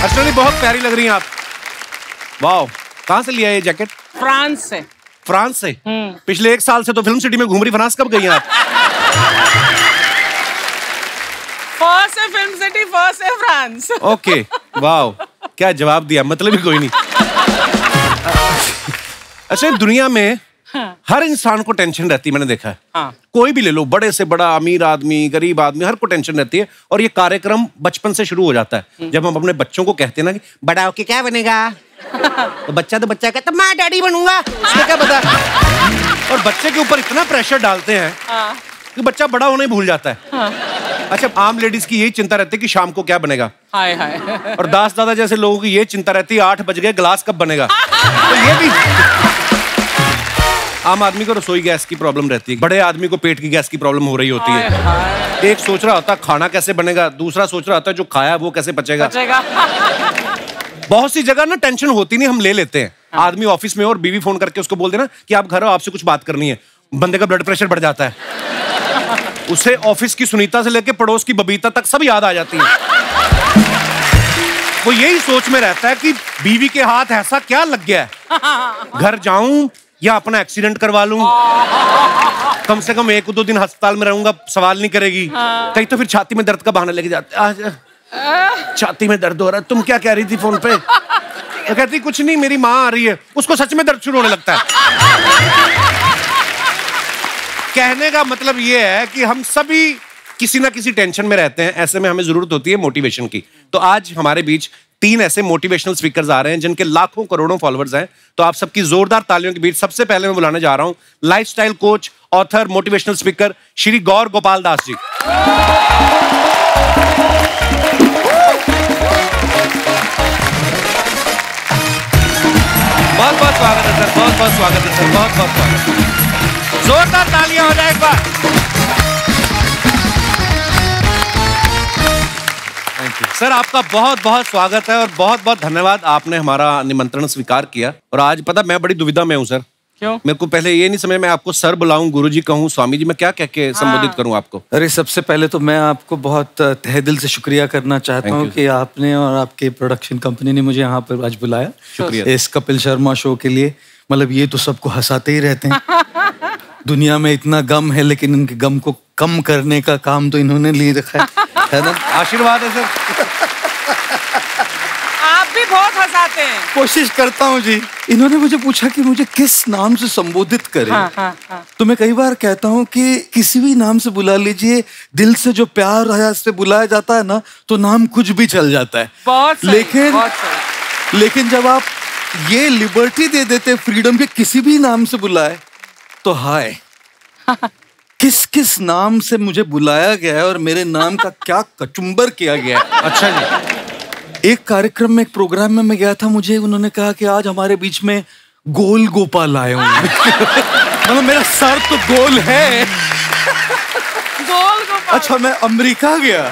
अर्चना बहुत प्यारी लग रही हैं आप। वाह, कहाँ से लिया ये जैकेट? फ्रांस से। फ्रांस से? पिछले 1 साल से तो फिल्म सिटी में घूम रही, फ्रांस कब गई हैं आप? फर्स्ट है फिल्म सिटी, फर्स्ट है फ्रांस। ओके, वाह, क्या जवाब दिया, मतलब ही कोई नहीं। अच्छा, दुनिया में हर इंसान को टेंशन रहती है, मैंने देखा है। हाँ। कोई भी ले लो, बड़े से बड़ा, अमीर आदमी, गरीब आदमी, हर को टेंशन रहती है। और ये कार्यक्रम बचपन से शुरू हो जाता है। जब हम अपने बच्चों को कहते हैं ना कि बड़ा होके क्या बनेगा, तो बच्चा कहता मैं डैडी बनूंगा, उसको क्या पता। और बच्चे के ऊपर इतना प्रेशर डालते हैं कि बच्चा बड़ा होने भूल जाता है। अच्छा, आम लेडीज की यही चिंता रहती है कि शाम को क्या बनेगा। हाय हाय। और दास दादा जैसे लोगों की ये चिंता रहती है 8 बज गए, ग्लास कब बनेगा। तो ये भी आम आदमी को रसोई गैस की प्रॉब्लम रहती है, बड़े आदमी को पेट की गैस की प्रॉब्लम हो रही होती है। एक सोच रहा होता है खाना कैसे बनेगा, दूसरा सोच रहा होता है जो खाया वो कैसे पचेगा। बहुत सी जगह ना टेंशन होती नहीं, हम ले लेते हैं। आदमी ऑफिस में और बीवी फोन करके उसको बोल देना कि आप घर हो, आपसे कुछ बात करनी है, बंदे का ब्लड प्रेशर बढ़ जाता है। उसे ऑफिस की सुनीता से लेके पड़ोस की बबीता तक सब याद आ जाती है। वो यही सोच में रहता है कि बीवी के हाथ ऐसा क्या लग गया है, घर जाऊं या अपना एक्सीडेंट करवा लूं, कम से कम 1-2 दिन अस्पताल में रहूंगा, सवाल नहीं करेगी। कहीं तो फिर छाती में दर्द का बहाना लेके जाते, आज छाती में दर्द हो रहा है, तुम क्या कह रही थी फोन पे? तो कहती कुछ नहीं, मेरी माँ आ रही है। उसको सच में दर्द शुरू होने लगता है। कहने का मतलब ये है कि हम सभी किसी ना किसी टेंशन में रहते हैं। ऐसे में हमें जरूरत होती है मोटिवेशन की। तो आज हमारे बीच 3 ऐसे मोटिवेशनल स्पीकर्स आ रहे हैं जिनके लाखों करोड़ों फॉलोअर्स हैं। तो आप सबकी जोरदार तालियों के बीच सबसे पहले मैं बुलाने जा रहा हूं lifestyle coach, author, motivational speaker Shri Gaur Gopal Das ji. बहुत बहुत स्वागत है सर, बहुत बहुत स्वागत है सर, बहुत बहुत स्वागत है। जोरदार तालियां हो जाए एक बार। थैंक यू सर, आपका बहुत बहुत स्वागत है और बहुत बहुत धन्यवाद, आपने हमारा निमंत्रण स्वीकार किया। और आज पता मैं बड़ी दुविधा में हूँ सर। क्यों? मेरे को पहले ये नहीं समझ में, आपको सर बुलाऊं, गुरुजी कहूं, स्वामी जी, मैं क्या कह के संबोधित करूं आपको? अरे सबसे पहले तो मैं आपको बहुत तहे दिल से शुक्रिया करना चाहता हूं कि आपने और आपके प्रोडक्शन कंपनी ने मुझे यहाँ पर आज बुलाया। शुक्रिया। इस कपिल शर्मा शो के लिए। मतलब ये तो सबको हंसाते ही रहते हैं। दुनिया में इतना गम है, लेकिन इनके गम को कम करने का काम तो इन्होंने ले रखा है ना? आशीर्वाद है सर। आप भी बहुत हंसाते हैं। कोशिश करता हूँ जी। इन्होंने मुझे पूछा कि मुझे किस नाम से संबोधित करें। हाँ। तो मैं कई बार कहता हूँ कि किसी भी नाम से बुला लीजिए, दिल से जो प्यार है से बुलाया जाता है ना, तो नाम कुछ भी चल जाता है। बहुत सही, लेकिन जब आप ये लिबर्टी दे देते फ्रीडम के किसी भी नाम से बुलाए, तो हाय किस किस नाम से मुझे बुलाया गया है और मेरे नाम का क्या कचुम्बर किया गया है। अच्छा जी। एक कार्यक्रम में, एक प्रोग्राम में मैं गया था, मुझे उन्होंने कहा कि आज हमारे बीच में गोल गोपाल आए होंगे। मतलब मेरा सर तो गोल है। गोल गोपाल। अच्छा, मैं अमेरिका गया।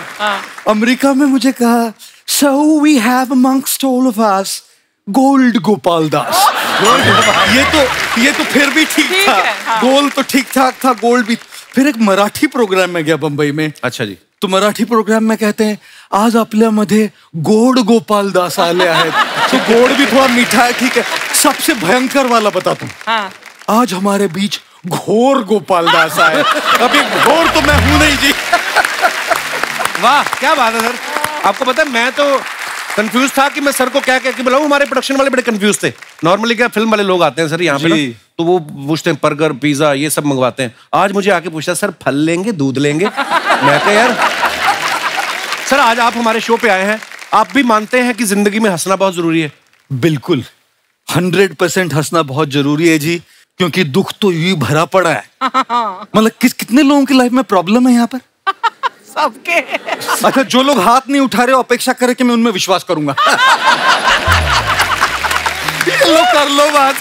अमेरिका में मुझे कहा so we have amongst all of us gold Gopal Das. ये तो फिर भी ठीक था। हाँ। गोल तो ठीक ठाक था, गोल्ड भी। फिर एक मराठी प्रोग्राम में गया बंबई में। अच्छा जी। तो मराठी प्रोग्राम में कहते हैं आज आपल्यामध्ये गोड गोपाल दास आले आहेत। तो गोड भी थोड़ा मीठा है, ठीक है। सबसे भयंकर वाला बताता हूँ। आज हमारे बीच घोर गोपाल दास आए। अभी घोर तो मैं हूं नहीं जी। वाह, क्या बात है सर। आपको पता है, मैं तो कंफ्यूज था कि मैं सर को क्या कह के बुलाऊं। हमारे प्रोडक्शन वाले बड़े कंफ्यूज थे। नॉर्मली क्या फिल्म वाले लोग आते हैं सर यहाँ पे ना, तो वो पूछते हैं बर्गर, पिज्जा, ये सब मंगवाते हैं। आज मुझे आके पूछा सर फल लेंगे, दूध लेंगे? मैं कहा यार सर, आज आप हमारे शो पे आए हैं, आप भी मानते हैं कि जिंदगी में हंसना बहुत जरूरी है? बिल्कुल 100% हंसना बहुत जरूरी है जी, क्योंकि दुख तो यूं भरा पड़ा है। मतलब कितने लोगों की लाइफ में प्रॉब्लम है यहाँ पर? सबके। अच्छा, जो लोग हाथ नहीं उठा रहे हो, अपेक्षा करें कि मैं उनमें विश्वास करूंगा। लो कर लो बात।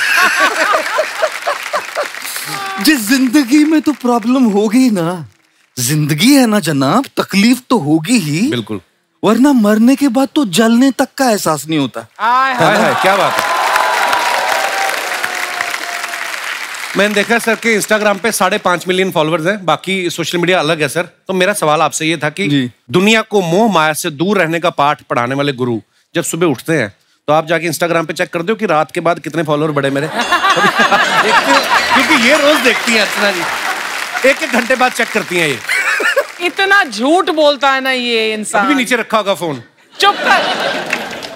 जिस जिंदगी में तो प्रॉब्लम होगी ना, जिंदगी है ना जनाब, तकलीफ तो होगी ही। बिल्कुल। वरना मरने के बाद तो जलने तक का एहसास नहीं होता। क्या बात है। मैंने देखा सर कि इंस्टाग्राम पे 5.5 मिलियन फॉलोअर्स हैं, बाकी सोशल मीडिया अलग है सर। तो मेरा सवाल आपसे ये था कि दुनिया को मोह माया से दूर रहने का पाठ पढ़ाने वाले गुरु जब सुबह उठते हैं तो आप जाके इंस्टाग्राम पे चेक कर दो कि रात के बाद कितने फॉलोअर बढ़े मेरे। देखते हो? क्योंकि ये रोज देखती हैं अर्चना जी, एक घंटे बाद चेक करती हैं ये। इतना झूठ बोलता है ना ये इंसान। अभी नीचे रखा होगा फोन। चुप कर।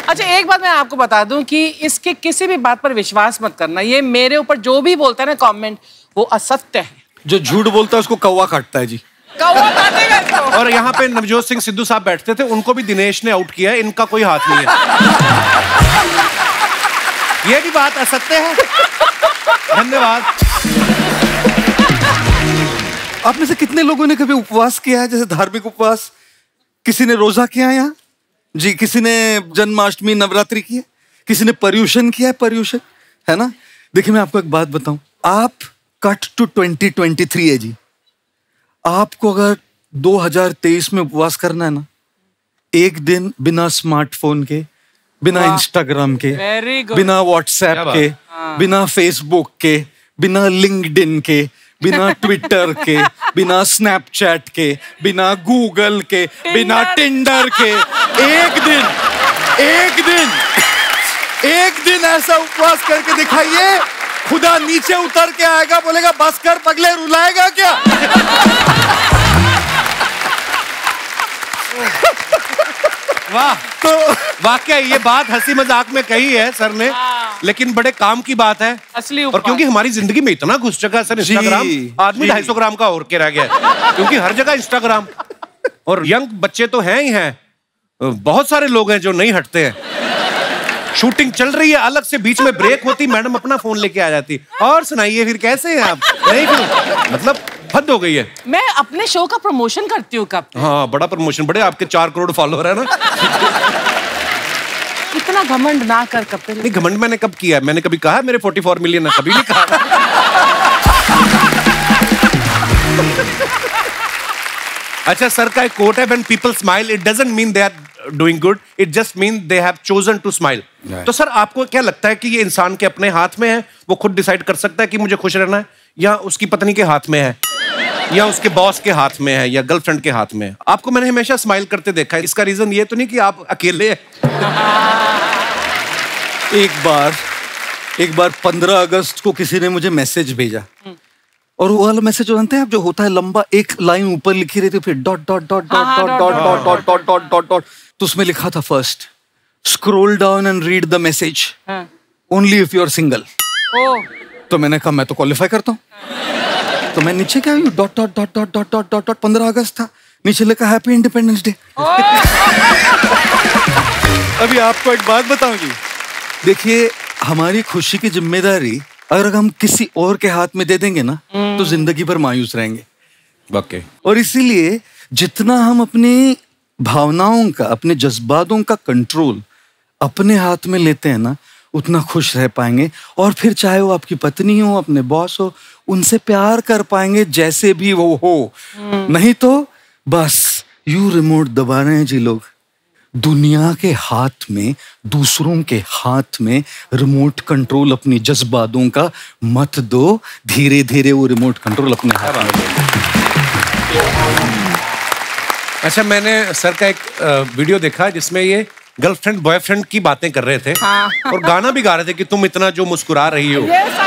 अच्छा एक बात मैं आपको बता दूं कि इसके किसी भी बात पर विश्वास मत करना। ये मेरे ऊपर जो भी बोलता है ना कमेंट, वो असत्य है। जो झूठ बोलता है उसको कौवा काटता है जी। कौवा काटेगा इसको। और यहाँ पे नवजोत सिंह सिद्धू साहब बैठते थे, उनको भी दिनेश ने आउट किया है, इनका कोई हाथ नहीं है। ये भी बात असत्य है। धन्यवाद। आप में से कितने लोगों ने कभी उपवास किया है, जैसे धार्मिक उपवास? किसी ने रोजा किया है यहाँ जी? किसी ने जन्माष्टमी नवरात्रि की है? किसी ने पर्यूषण किया है? पर्यूषण है ना। देखिए मैं आपको एक बात बताऊं, आप कट टू 2023 है जी। आपको अगर 2023 में उपवास करना है ना, एक दिन बिना स्मार्टफोन के, बिना इंस्टाग्राम के, बिना व्हाट्सएप के, बिना फेसबुक के, बिना लिंक्डइन के, बिना ट्विटर के, बिना स्नैपचैट के, बिना गूगल के, बिना टिंडर के, एक दिन ऐसा उपवास करके दिखाइए, खुदा नीचे उतर के आएगा, बोलेगा बस कर पगले, रुलाएगा क्या? वाह। तो वाकई ये बात हंसी मजाक में कही है सर ने, लेकिन बड़े काम की बात है असली। और क्योंकि हमारी जिंदगी में इतना घुस चुका है सर इंस्टाग्राम, आदमी 250 ग्राम का और के रह गया है, क्योंकि हर जगह इंस्टाग्राम। और यंग बच्चे तो हैं ही हैं, बहुत सारे लोग हैं जो नहीं हटते हैं। शूटिंग चल रही है, अलग से बीच में ब्रेक होती, मैडम अपना फोन लेके आ जाती, और सुनाइए फिर कैसे हैं आप? नहीं फिर मतलब हद हो गई है। मैं अपने शो का प्रमोशन करती हूँ कब। हाँ बड़ा प्रमोशन, बड़े आपके 4 करोड़ फॉलोअर है ना। इतना घमंड ना कर कपिल। नहीं घमंड मैंने कब किया है? मैंने कभी कहा मेरे 44 मिलियन है? कभी नहीं कहा। अच्छा सर का एक कोट है, when people smile it doesn't mean they are doing good, it just mean they have chosen to smile. तो सर आपको क्या लगता है कि ये इंसान के अपने हाथ में है, वो खुद डिसाइड कर सकता है कि मुझे खुश रहना है, या उसकी पत्नी के हाथ में है, या उसके बॉस के हाथ में है, या गर्लफ्रेंड के हाथ में है? आपको मैंने हमेशा स्माइल करते देखा है, इसका रीजन ये तो नहीं कि आप अकेले हैं? एक बार 15 अगस्त को किसी ने मुझे मैसेज भेजा, और वो वाला मैसेज जानते हैं आप, जो होता है लंबा, एक लाइन ऊपर लिखी रहती है, फिर dot dot dot dot dot dot dot dot dot dot dot dot. तो उसमें लिखा था first, scroll down and read the message, only if you are single. तो मैंने कहा मैं तो क्वालिफाई करता हूँ, तो मैं नीचे क्या, dot dot dot dot dot dot dot dot 15 अगस्त था, नीचे लिखा हैप्पी इंडिपेंडेंस डे। अभी आपको एक बात बताऊं जी, देखिए हमारी खुशी की जिम्मेदारी अगर हम किसी और के हाथ में दे देंगे ना, तो जिंदगी भर मायूस रहेंगे। Okay. और इसीलिए जितना हम अपनी भावनाओं का, अपने जज्बातों का कंट्रोल अपने हाथ में लेते हैं ना, उतना खुश रह पाएंगे। और फिर चाहे वो आपकी पत्नी हो, अपने बॉस हो, उनसे प्यार कर पाएंगे जैसे भी वो हो। नहीं तो बस यू रिमोट दबा रहे हैं जी लोग। दुनिया के हाथ में, दूसरों के हाथ में रिमोट कंट्रोल अपनी जज्बातों का मत दो, धीरे धीरे वो रिमोट कंट्रोल अपने हाथ में ले। अच्छा मैंने सर का एक वीडियो देखा जिसमें ये गर्लफ्रेंड बॉयफ्रेंड की बातें कर रहे थे। और गाना भी गा रहे थे कि तुम इतना जो मुस्कुरा रही हो,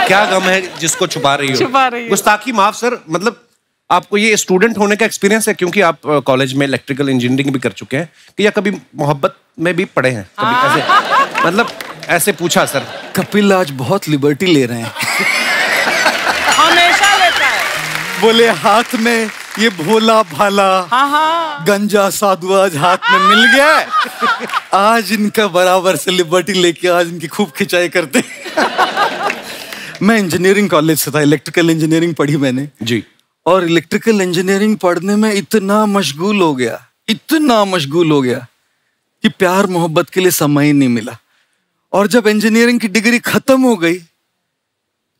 क्या गम है जिसको छुपा रही हो। गुस्ताखी माफ सर, मतलब आपको ये स्टूडेंट होने का एक्सपीरियंस है, क्योंकि आप कॉलेज में इलेक्ट्रिकल इंजीनियरिंग भी कर चुके हैं, कि या कभी मोहब्बत में भी पड़े हैं कभी? ऐसे मतलब ऐसे पूछा सर। कपिल आज बहुत लिबर्टी ले रहे हैं। हमेशा लेता है। बोले हाथ में ये भोला भाला गंजा साधु आज हाथ में मिल गया, आज इनका बराबर से लिबर्टी लेके आज इनकी खूब खिंचाई करते। मैं इंजीनियरिंग कॉलेज से था, इलेक्ट्रिकल इंजीनियरिंग पढ़ी मैंने जी। और इलेक्ट्रिकल इंजीनियरिंग पढ़ने में इतना मशगूल हो गया कि प्यार मोहब्बत के लिए समय ही नहीं मिला। और जब इंजीनियरिंग की डिग्री खत्म हो गई,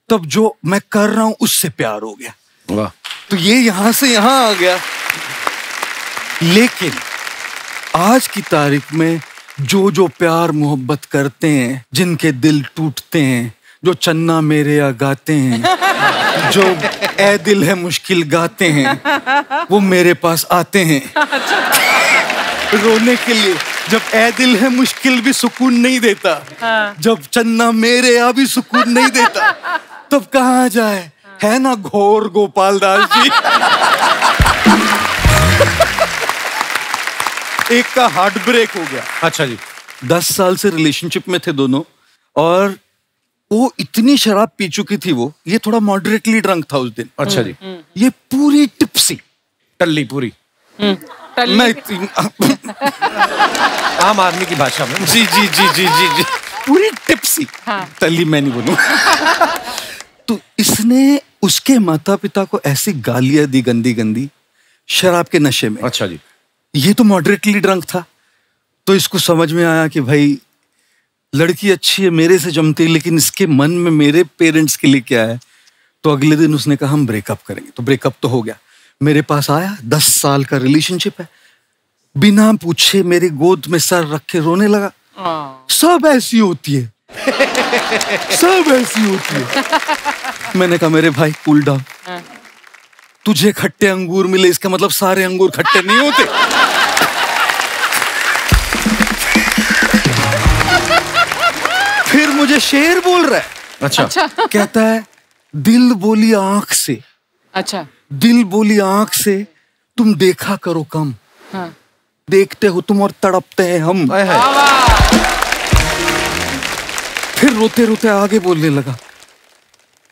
तब जो मैं कर रहा हूं उससे प्यार हो गया। वाह। तो ये यहां से यहां आ गया। लेकिन आज की तारीख में जो प्यार मोहब्बत करते हैं, जिनके दिल टूटते हैं, जो चन्ना मेरे या गाते हैं, जो ए दिल है मुश्किल गाते हैं, वो मेरे पास आते हैं। रोने के लिए। जब ए दिल है मुश्किल भी सुकून नहीं देता, जब चन्ना मेरे यहाँ भी सुकून नहीं देता, तब कहाँ जाए, है ना घोर गोपाल दास जी। एक का हार्ट ब्रेक हो गया। अच्छा जी। 10 साल से रिलेशनशिप में थे दोनों, और वो इतनी शराब पी चुकी थी, वो ये थोड़ा मॉडरेटली ड्रंक था उस दिन। अच्छा जी। ये पूरी टिप्सी, टल्ली पूरी। मैं आम आदमी की भाषा में। जी जी जी जी जी जी पूरी टिप्सी। टल्ली मैं नहीं बोलूं। तो इसने उसके माता पिता को ऐसी गालियां दी, गंदी गंदी, शराब के नशे में। अच्छा जी। ये तो मॉडरेटली ड्रंक था, तो इसको समझ में आया कि भाई लड़की अच्छी है, मेरे से जमती है, लेकिन इसके मन में मेरे पेरेंट्स के लिए क्या है। तो अगले दिन उसने कहा हम ब्रेकअप करेंगे। तो ब्रेकअप तो हो गया, मेरे पास आया, 10 साल का रिलेशनशिप है, बिना पूछे मेरी गोद में सर रख के रोने लगा। सब ऐसी होती है, सब ऐसी होती है। मैंने कहा मेरे भाई कूल डाउन, तुझे खट्टे अंगूर मिले इसका मतलब सारे अंगूर खट्टे नहीं होते। फिर मुझे शेर बोल रहा है। अच्छा। कहता है दिल बोली आंख से, अच्छा, दिल बोली आंख से तुम देखा करो कम, देखते हो तुम और तड़पते हैं हम। फिर रोते रोते आगे बोलने लगा,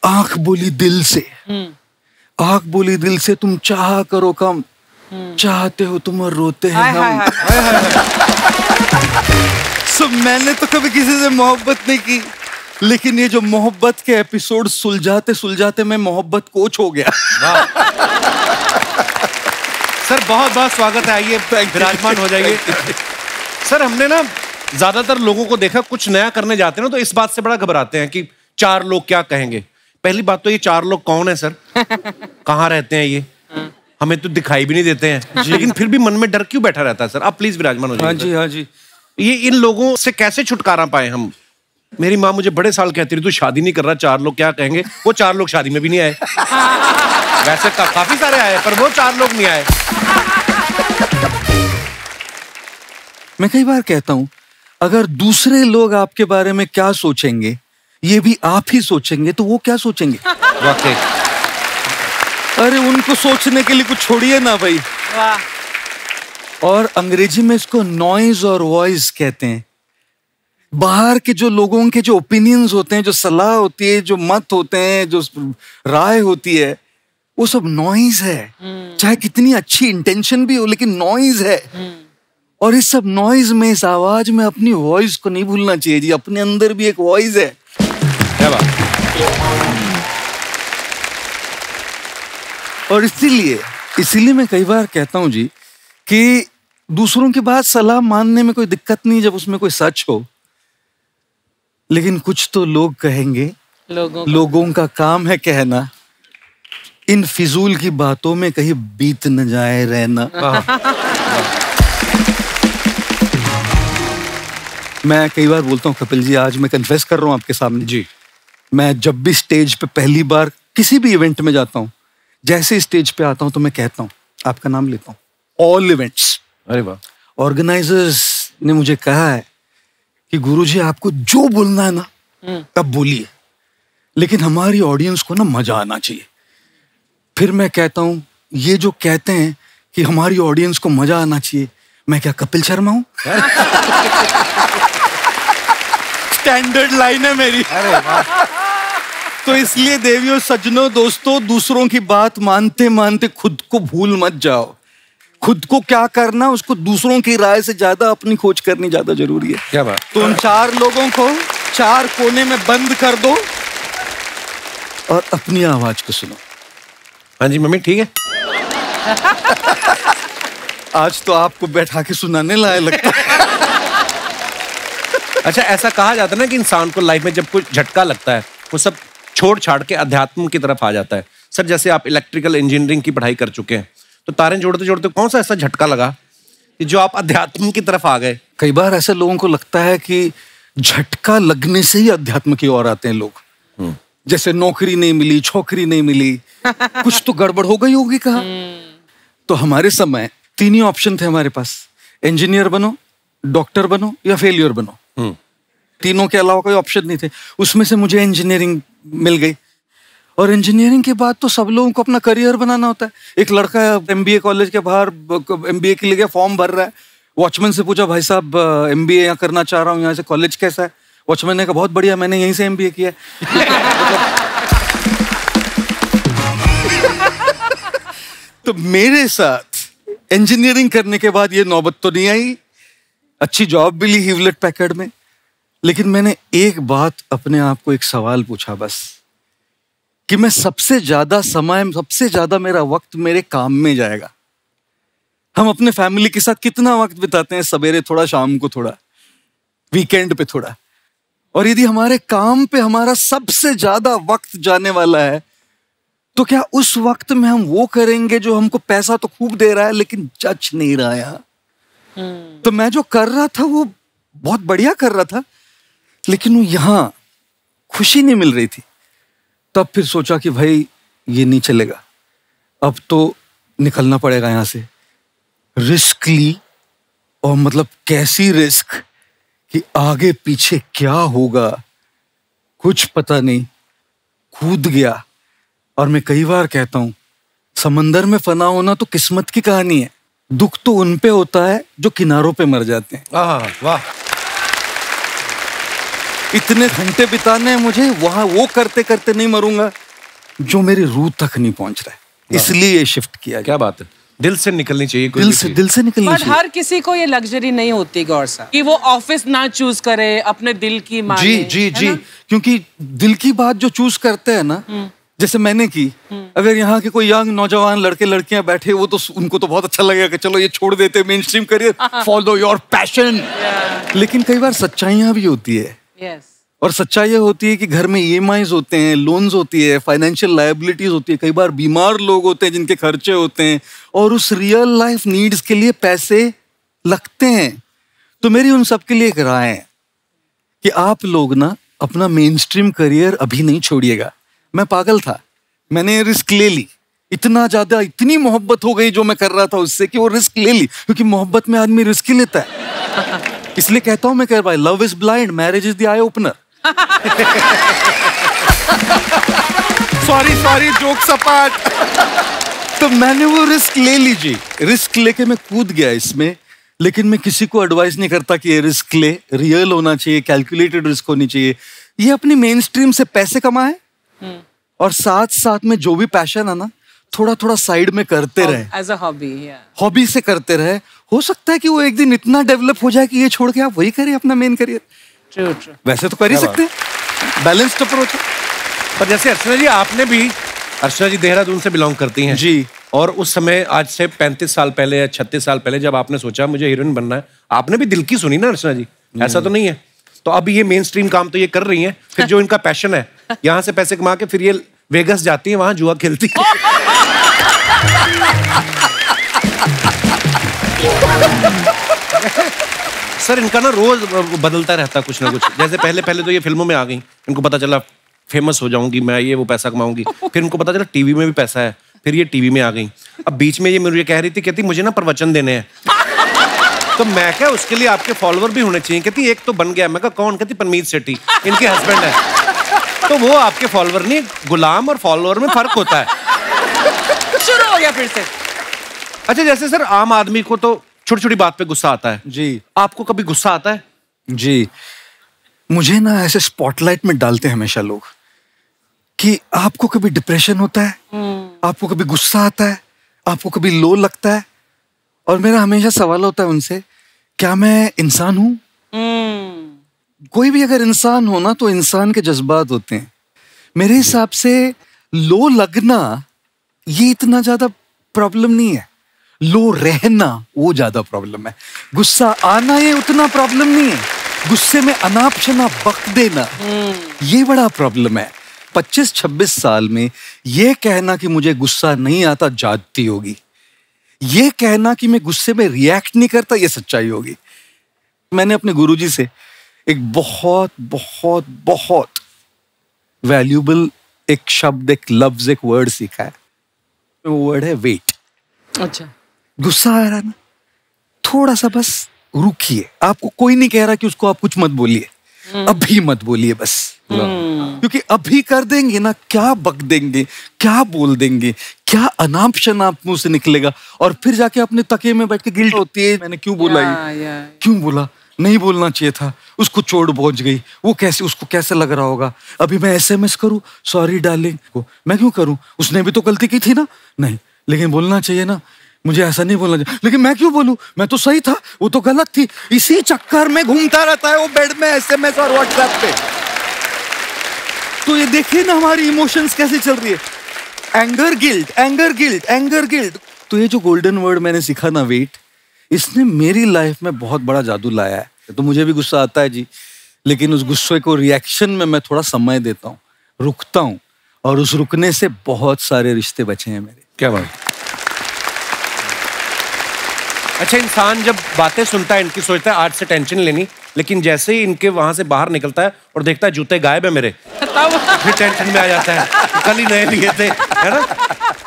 आंख बोली दिल से, आंख बोली दिल से तुम चाहा करो कम, चाहते हो तुम और रोते हैं हम। सब मैंने तो कभी किसी से मोहब्बत नहीं की, लेकिन ये जो मोहब्बत के एपिसोड सुलझाते सुलझाते मैं मोहब्बत कोच हो गया। सर बहुत बहुत स्वागत है, आइए विराजमान हो जाइए। सर हमने ना ज्यादातर लोगों को देखा, कुछ नया करने जाते हैं ना तो इस बात से बड़ा घबराते हैं कि 4 लोग क्या कहेंगे। पहली बात तो ये 4 लोग कौन है सर, कहाँ रहते हैं ये, हमें तो दिखाई भी नहीं देते हैं, लेकिन फिर भी मन में डर क्यों बैठा रहता है सर। आप प्लीज विराजमान हो जाइए। हाँ जी, हाँ जी। ये इन लोगों से कैसे छुटकारा पाए हम। मेरी माँ मुझे बड़े साल कहती रही तू शादी नहीं कर रहा, 4 लोग क्या कहेंगे। वो 4 लोग शादी में भी नहीं आए। वैसे काफी सारे आए पर वो 4 लोग नहीं आए। मैं कई बार कहता हूं, अगर दूसरे लोग आपके बारे में क्या सोचेंगे ये भी आप ही सोचेंगे तो वो क्या सोचेंगे। वाकई। अरे उनको सोचने के लिए कुछ छोड़िए ना भाई। और अंग्रेजी में इसको नॉइज और वॉइस कहते हैं। बाहर के जो लोगों के जो ओपिनियंस होते हैं, जो सलाह होती है, जो मत होते हैं, जो राय होती है, वो सब नॉइज है। चाहे कितनी अच्छी इंटेंशन भी हो, लेकिन नॉइज है। और इस सब नॉइज में, इस आवाज में अपनी वॉइस को नहीं भूलना चाहिए जी। अपने अंदर भी एक वॉइस है। क्या बात। और इसीलिए मैं कई बार कहता हूं जी कि दूसरों की बात सलाह मानने में कोई दिक्कत नहीं जब उसमें कोई सच हो, लेकिन कुछ तो लोग कहेंगे। लोगों का काम है कहना, इन फिजूल की बातों में कहीं बीत न जाए रहना। मैं कई बार बोलता हूँ कपिल जी, आज मैं कन्फेस कर रहा हूँ आपके सामने जी, मैं जब भी स्टेज पे पहली बार किसी भी इवेंट में जाता हूँ, जैसे स्टेज पे आता हूँ तो मैं कहता हूँ, आपका नाम लेता हूँ, ऑल इवेंट्स। अरे वाह। ऑर्गेनाइजर्स ने मुझे कहा है कि गुरुजी आपको जो बोलना है ना तब बोलिए, लेकिन हमारी ऑडियंस को ना मजा आना चाहिए। फिर मैं कहता हूँ, ये जो कहते हैं कि हमारी ऑडियंस को मजा आना चाहिए, मैं क्या कपिल शर्मा हूं? स्टैंडर्ड लाइन है मेरी। तो इसलिए देवियों, सज्जनों, दोस्तों, दूसरों की बात मानते मानते खुद को भूल मत जाओ। खुद को क्या करना, उसको दूसरों की राय से ज्यादा अपनी खोज करनी ज्यादा जरूरी है। क्या बात। तो उन 4 लोगों को 4 कोने में बंद कर दो और अपनी आवाज को सुनो। हाँ जी मम्मी ठीक है। आज तो आपको बैठा के सुनाने लाए लगता है। अच्छा, ऐसा कहा जाता है ना कि इंसान को लाइफ में जब कोई झटका लगता है वो सब छोड़ छाड़ के अध्यात्म की तरफ आ जाता है। सर जैसे आप इलेक्ट्रिकल इंजीनियरिंग की पढ़ाई कर चुके हैं, तो तारें जोड़ते जोड़ते कौन सा ऐसा झटका लगा कि जो आप अध्यात्म की तरफ आ गए? कई बार ऐसे लोगों को लगता है कि झटका लगने से ही अध्यात्म की ओर आते हैं लोग। जैसे नौकरी नहीं मिली, छोकरी नहीं मिली, कुछ तो गड़बड़ हो गई होगी कहा। तो हमारे समय 3 ही ऑप्शन थे हमारे पास। इंजीनियर बनो, डॉक्टर बनो या फेलियर बनो, तीनों के अलावा कोई ऑप्शन नहीं थे। उसमें से मुझे इंजीनियरिंग मिल गई, और इंजीनियरिंग के बाद तो सब लोगों को अपना करियर बनाना होता है। एक लड़का एमबीए कॉलेज के बाहर एमबीए के लिए फॉर्म भर रहा है, वॉचमैन से पूछा, भाई साहब एमबीए यहाँ करना चाह रहा हूँ, यहाँ से कॉलेज कैसा है? वॉचमैन ने कहा, बहुत बढ़िया, मैंने यहीं से एमबीए किया है। तो मेरे साथ इंजीनियरिंग करने के बाद ये नौबत तो नहीं आई, अच्छी जॉब भी ली ह्यूलेट पैकर्ड में, लेकिन मैंने एक बात अपने आप को एक सवाल पूछा बस, कि मैं सबसे ज्यादा मेरा वक्त मेरे काम में जाएगा। हम अपने फैमिली के साथ कितना वक्त बिताते हैं, सवेरे थोड़ा, शाम को थोड़ा, वीकेंड पे थोड़ा, और यदि हमारे काम पे हमारा सबसे ज्यादा वक्त जाने वाला है, तो क्या उस वक्त में हम वो करेंगे जो हमको पैसा तो खूब दे रहा है लेकिन जच नहीं रहा है? तो मैं जो कर रहा था वो बहुत बढ़िया कर रहा था, लेकिन वो यहां खुशी नहीं मिल रही थी। तब फिर सोचा कि भाई ये नहीं चलेगा, अब तो निकलना पड़ेगा यहां से। रिस्क ली, और मतलब कैसी रिस्क कि आगे पीछे क्या होगा कुछ पता नहीं, कूद गया। और मैं कई बार कहता हूं, समंदर में फना होना तो किस्मत की कहानी है, दुख तो उन पे होता है जो किनारों पे मर जाते हैं। वाह, इतने घंटे बिताने हैं मुझे वहां, वो करते करते नहीं मरूंगा जो मेरी रूह तक नहीं पहुंच रहा है, इसलिए ये शिफ्ट किया। क्या बात है, दिल से निकलनी चाहिए, दिल से निकलनी चाहिए। हर किसी को ये लग्जरी नहीं होती गौर साहब, कि वो ऑफिस ना चूज करे, अपने दिल की माने। जी, क्योंकि दिल की बात जो चूज करते हैं ना, जैसे मैंने की, अगर यहाँ के कोई यंग नौजवान लड़के लड़कियां बैठे, वो तो उनको तो बहुत अच्छा लगेगा कि चलो ये छोड़ देते main stream career, follow your passion. लेकिन कई बार सच्चाइयां भी होती है, और सच्चाई ये होती है कि घर में ईएमआईज होते हैं, लोन्स होती है, फाइनेंशियल लायबिलिटीज होती है, कई बार बीमार लोग होते हैं जिनके खर्चे होते हैं, और उस रियल लाइफ नीड्स के लिए पैसे लगते हैं। तो मेरी उन सब के लिए एक राय है कि आप लोग ना अपना मेन स्ट्रीम करियर अभी नहीं छोड़िएगा। मैं पागल था, मैंने रिस्क ले ली, इतना ज्यादा, इतनी मोहब्बत हो गई जो मैं कर रहा था उससे कि वो रिस्क ले ली, क्योंकि मोहब्बत में आदमी रिस्क ही लेता है। इसलिए कहता हूं मैं, कह भाई, love is blind, marriage is the eye opener. Sorry joke सपाट। तो मैंने वो रिस्क ले लीजिए, रिस्क लेके मैं कूद गया इसमें, लेकिन मैं किसी को एडवाइस नहीं करता कि ये रिस्क ले, रियल होना चाहिए, कैलकुलेटेड रिस्क होनी चाहिए। ये अपनी मेन स्ट्रीम से पैसे कमाए, और साथ साथ में जो भी पैशन है ना, थोड़ा थोड़ा साइड में करते रहे, एज अ हॉबी, हॉबी से करते रहे। हो सकता है कि वो एक दिन इतना डेवलप हो जाए कि ये छोड़ के आप वही करिए अपना मेन करियर। ट्रू। वैसे तो कर ही सकते हैं, बैलेंस्ड अप्रोच है। पर जैसे अर्चना जी, आपने भी, अर्चना जी देहरादून से बिलोंग करती हैं जी, और उस समय आज से 35 साल पहले या 36 साल पहले जब आपने सोचा मुझे हीरोइन बनना है, आपने भी दिल की सुनी ना अर्चना जी, ऐसा तो नहीं है? तो अब ये मेन स्ट्रीम काम तो ये कर रही हैं, फिर जो इनका पैशन है, यहाँ से पैसे कमा के फिर ये वेगस जाती है, वहां जुआ खेलती है। सर इनका ना रोज बदलता रहता कुछ ना कुछ। जैसे पहले तो ये फिल्मों में आ गई, इनको पता चला फेमस हो जाऊंगी मैं, ये वो पैसा कमाऊंगी, फिर इनको पता चला टीवी में भी पैसा है, फिर ये टीवी में आ गई। अब बीच में ये मुझे कह रही थी, कहती मुझे ना प्रवचन देने हैं। तो मैं क्या, उसके लिए आपके फॉलोअर भी होने चाहिए। कहती एक तो बन गया। मैं कहा कौन? कहती परमीत सेठी, इनके हस्बैंड है। तो वो आपके फॉलोअर नहीं, गुलाम और फॉलोअर में फर्क होता है। शुरू हो गया फिर से। अच्छा, जैसे सर आम आदमी को तो छोटी छोटी बात पे गुस्सा आता है जी, आपको कभी गुस्सा आता है? जी, मुझे ना ऐसे स्पॉटलाइट में डालते हैं हमेशा लोग कि आपको कभी डिप्रेशन होता है, आपको कभी गुस्सा आता है, आपको कभी लो लगता है, और मेरा हमेशा सवाल होता है उनसे, क्या मैं इंसान हूं? कोई भी अगर इंसान हो ना, तो इंसान के जज्बात होते हैं। मेरे हिसाब से लो लगना ये इतना ज्यादा प्रॉब्लम नहीं है, लो रहना वो ज्यादा प्रॉब्लम है। गुस्सा आना ये उतना प्रॉब्लम नहीं है, गुस्से में अनाप शनाप बक देना ये बड़ा प्रॉब्लम है। 25-26 साल में ये कहना कि मुझे गुस्सा नहीं आता जाती होगी, ये कहना कि मैं गुस्से में रिएक्ट नहीं करता ये सच्चाई होगी। मैंने अपने गुरुजी से एक बहुत बहुत बहुत वैल्यूबल एक शब्द, एक लफ्ज, एक वर्ड सीखा है। वो वर्ड है वेट। अच्छा, गुस्सा आ रहा है ना, थोड़ा सा बस रुकिए। आपको कोई नहीं कह रहा कि उसको आप कुछ मत बोलिए, अभी मत बोलिए बस, क्योंकि अभी कर देंगे ना, क्या बक देंगे, क्या बोल देंगे, क्या अनाप शनाप मुंह से निकलेगा, और फिर जाके अपने तकिए में बैठ के गिल्ट होती है, मैंने क्यों बोला ये, क्यों बोला, नहीं बोलना चाहिए था, उसको चोट पहुंच गई, वो कैसे, उसको कैसे लग रहा होगा, अभी मैं SMS करूं सॉरी डार्लिंग को, मैं क्यों करूं, उसने भी तो गलती की थी ना, नहीं लेकिन बोलना चाहिए ना, मुझे ऐसा नहीं बोलना चाहिए, लेकिन मैं क्यों बोलूं, मैं तो सही था, वो तो गलत थी। इसी चक्कर में घूमता रहता है वो बेड में SMS और WhatsApp पे। तो ये देखिए ना हमारी इमोशंस कैसे चल रही है, anger guilt, anger guilt, anger guilt. तो ये जो गोल्डन वर्ड मैंने सीखा ना, वेट, इसने मेरी लाइफ में बहुत बड़ा जादू लाया है। तो मुझे भी गुस्सा आता है जी, लेकिन उस गुस्से को रिएक्शन में मैं थोड़ा समय देता हूँ, रुकता हूँ, और उस रुकने से बहुत सारे रिश्ते बचे हैं मेरे। क्या बात। अच्छा, इंसान जब बातें सुनता है इनकी सोचता है आज से टेंशन लेनी, लेकिन जैसे ही इनके वहां से बाहर निकलता है और देखता है जूते गायब है मेरे, फिर टेंशन में आ जाता है, कल ही नए लिए थे, है ना।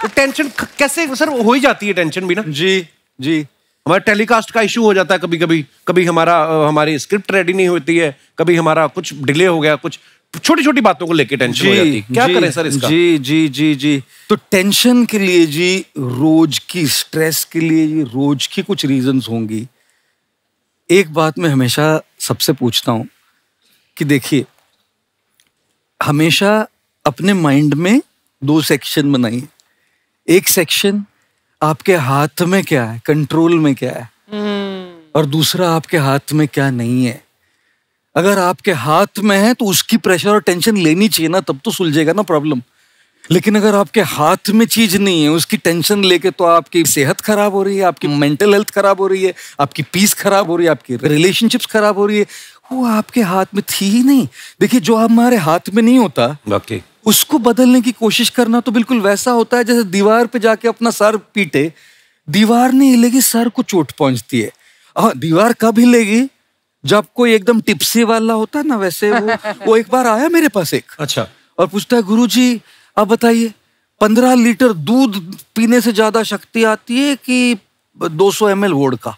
तो टेंशन कैसे सर हो ही जाती है, टेंशन भी ना। जी जी, हमारे टेलीकास्ट का इशू हो जाता है कभी कभी, कभी हमारी स्क्रिप्ट रेडी नहीं होती है, कभी हमारा कुछ डिले हो गया, कुछ छोटी छोटी बातों को लेके टेंशन हो जाती है। क्या करें सर इसका? जी जी जी जी, तो टेंशन के लिए जी, रोज की स्ट्रेस के लिए जी, रोज की कुछ रीजंस होंगी। एक बात मैं हमेशा सबसे पूछता हूं कि देखिए, हमेशा अपने माइंड में 2 सेक्शन बनाइए। एक सेक्शन आपके हाथ में क्या है, कंट्रोल में क्या है, और दूसरा आपके हाथ में क्या नहीं है। अगर आपके हाथ में है तो उसकी प्रेशर और टेंशन लेनी चाहिए ना, तब तो सुलझेगा ना प्रॉब्लम। लेकिन अगर आपके हाथ में चीज नहीं है, उसकी टेंशन लेके तो आपकी सेहत खराब हो रही है, आपकी मेंटल हेल्थ खराब हो रही है, आपकी पीस खराब हो रही है, आपकी रिलेशनशिप्स खराब हो रही है, वो आपके हाथ में थी ही नहीं। देखिए, जो हमारे हाथ में नहीं होता उसको बदलने की कोशिश करना तो बिल्कुल वैसा होता है जैसे दीवार पे जाके अपना सर पीटे, दीवार नहीं हिलेगी, सर को चोट पहुंचती है। दीवार कब हिलेगी, जब कोई एकदम टिप्सी वाला होता है ना, वैसे वो एक बार आया मेरे पास एक, अच्छा, और पूछता है, गुरुजी आप बताइए 15 लीटर दूध पीने से ज्यादा शक्ति आती है कि 200 ml वोडका?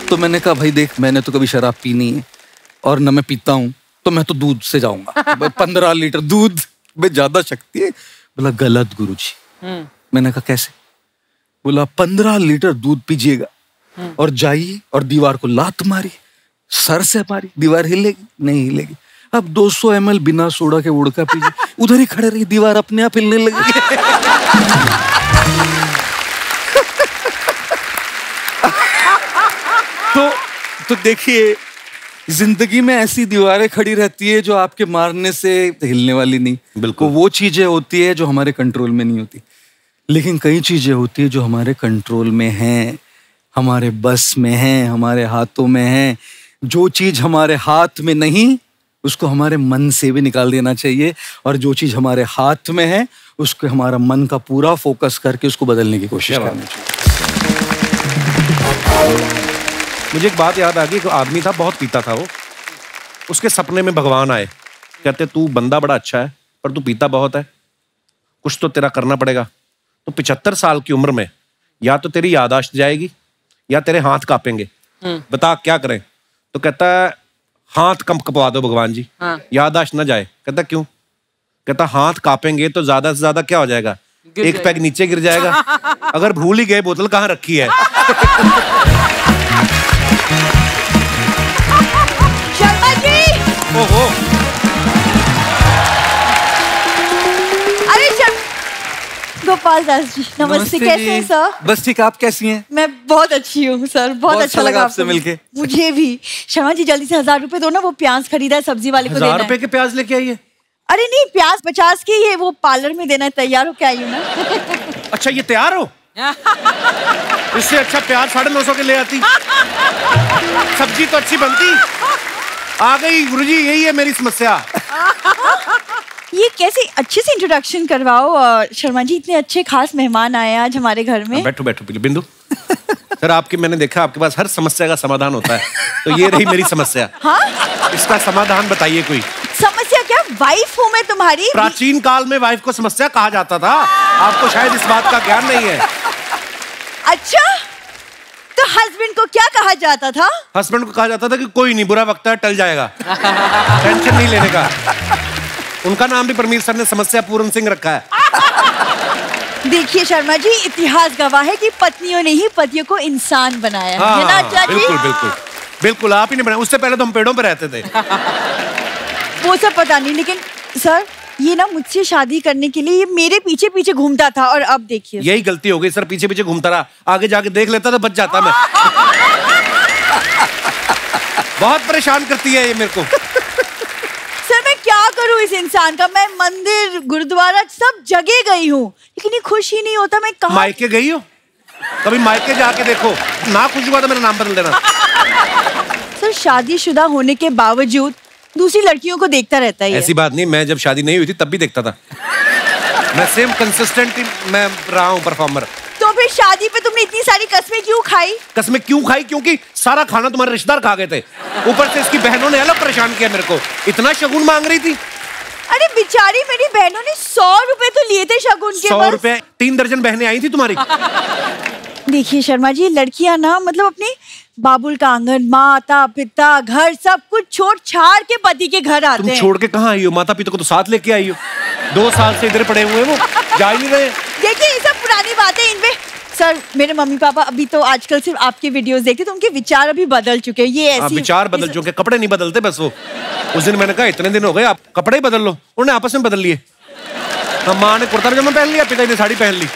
तो मैंने कहा, भाई देख, मैंने तो कभी शराब पी नहीं है और न मैं पीता हूं, तो मैं तो दूध से जाऊंगा। 15 लीटर दूध में ज्यादा शक्ति है। बोला गलत गुरुजी। मैंने कहा कैसे? बोला 15 लीटर दूध पीजिएगा और जाइए और दीवार को लात मारी, सर से मारी, दीवार हिलेगी नहीं हिलेगी। अब 200 ml बिना सोडा के वोडका पीजिए, उधर ही खड़े रहिए, दीवार अपने आप हिलने लगेगी। तो देखिए, जिंदगी में ऐसी दीवारें खड़ी रहती है जो आपके मारने से हिलने वाली नहीं। बिल्कुल, वो चीजें होती है जो हमारे कंट्रोल में नहीं होती, लेकिन कई चीजें होती है जो हमारे कंट्रोल में हैं, हमारे बस में हैं, हमारे हाथों में हैं। जो चीज हमारे हाथ में नहीं, उसको हमारे मन से भी निकाल देना चाहिए, और जो चीज हमारे हाथ में है उसको हमारा मन का पूरा फोकस करके उसको बदलने की कोशिश करनी चाहिए। मुझे एक बात याद आ गई, एक आदमी था, बहुत पीता था वो, उसके सपने में भगवान आए, कहते तू बंदा बड़ा अच्छा है पर तू पीता बहुत है, कुछ तो तेरा करना पड़ेगा। तो 75 साल की उम्र में या तो तेरी याददाश्त जाएगी या तेरे हाथ कांपेंगे, बता क्या करें? तो कहता है हाथ कंपवा दो भगवान जी, याददाश्त ना जाए। कहता क्यों? कहता हाथ कांपेंगे तो ज्यादा से ज्यादा क्या हो जाएगा, एक पैग नीचे गिर जाएगा, अगर भूल ही गए बोतल कहाँ रखी है। शर्मा जी, ओहो, अरे गोपाल दास जी, नमस्ते। कैसे हैं सर? बस ठीक, आप कैसी हैं? मैं बहुत अच्छी हूँ सर, बहुत अच्छा लगा आपसे मिलके। मुझे भी। शर्मा जी जल्दी से 1000 रुपए दो ना, वो प्याज खरीदा है, सब्जी वाले को देना है। 1000 रुपए के प्याज लेके आइए। अरे नहीं, प्याज 50 के ही है, वो पार्लर में देना है, तैयार हो क्या आई हूँ ना। अच्छा ये तैयार हो? इससे अच्छा प्याज 950 के ले आती, सब्जी तो अच्छी बनती। आ गई गुरुजी, यही है मेरी समस्या। ये कैसे अच्छे से इंट्रोडक्शन करवाओ। शर्मा जी इतने अच्छे खास मेहमान आए आज हमारे घर में। बैठो बैठो बिंदु। सर आपकी, मैंने देखा आपके पास हर समस्या का समाधान होता है, तो ये रही मेरी समस्या। हाँ? इसका समाधान बताइए कोई। समस्या क्या? वाइफ हूँ मैं तुम्हारी। प्राचीन काल में वाइफ को समस्या कहा जाता था, आपको शायद इस बात का ज्ञान नहीं है। हस्बैंड को क्या कहा जाता था? हस्बैंड को कहा जाता था कि कोई नहीं, बुरा वक्त है, टल जाएगा, टेंशन नहीं लेने का। उनका नाम भी परमीर सर ने समस्या पूर्ण सिंह रखा है। देखिए शर्मा जी, इतिहास गवाह है कि पत्नियों ने ही पतियों को इंसान बनाया है ना चाची? बिल्कुल बिल्कुल बिल्कुल, आप ही ने बनाया। उससे पहले तो हम पेड़ों पे रहते थे। वो सब पता नहीं, लेकिन सर ये ना मुझसे शादी करने के लिए ये मेरे पीछे पीछे घूमता था और अब देखिए। यही गलती हो गई सर, पीछे पीछे घूमता रहा, आगे जाके देख लेता तो बच जाता मैं। बहुत परेशान करती है ये मेरे को। सर मैं क्या करूं इस इंसान का? मैं मंदिर गुरुद्वारा सब जगह गई हूँ, लेकिन ये खुश ही नहीं होता। मैं कहाँ? मायके गई हो? कभी मायके जाके देखो, ना खुश हुआ तो मेरा नाम बदल देना। सर शादीशुदा होने के बावजूद दूसरी लड़कियों को देखता रहता है। ऐसी बात नहीं, मैं जब शादी नहीं हुई थी तब भी देखता था। मैं सेम कंसिस्टेंट मैं रहा हूँ परफॉर्मर। तो फिर शादी पे तुमने इतनी सारी कस्में क्यों खाई? कस्में क्यों खाई? क्योंकि सारा खाना तुम्हारे रिश्तेदार खा गए थे, ऊपर से इसकी बहनों ने अलग परेशान किया मेरे को। इतना शगुन मांग रही थी। अरे बेचारी मेरी बहनों ने 100 रुपए तो लिए थे शगुन के। 100 रुपए? 3 दर्जन बहनें आई थी तुम्हारी। देखिए शर्मा जी, लड़कियां ना मतलब अपने बाबुल का आंगन, माता पिता, घर सब कुछ छोड़ छाड़ के पति के घर आते हैं। तुम छोड़ के कहाँ आई हो? माता पिता को तो साथ लेके आई हो। 2 साल से इधर पड़े हुए, वो जा ही नहीं रहे। देखिए ये सब पुरानी बातें, इनमें सर मेरे मम्मी पापा अभी तो आजकल सिर्फ आपके वीडियोस देखते, तो उनके विचार अभी बदल चुके हैं। ये ऐसी विचार बदल चुके, कपड़े नहीं बदलते बस। वो उस दिन मैंने कहा इतने दिन हो गए, आप कपड़े ही बदल लो, उन्होंने आपस में बदल लिए। माँ ने कुर्ता पजामा पहन लिया, पिता ने साड़ी पहन ली।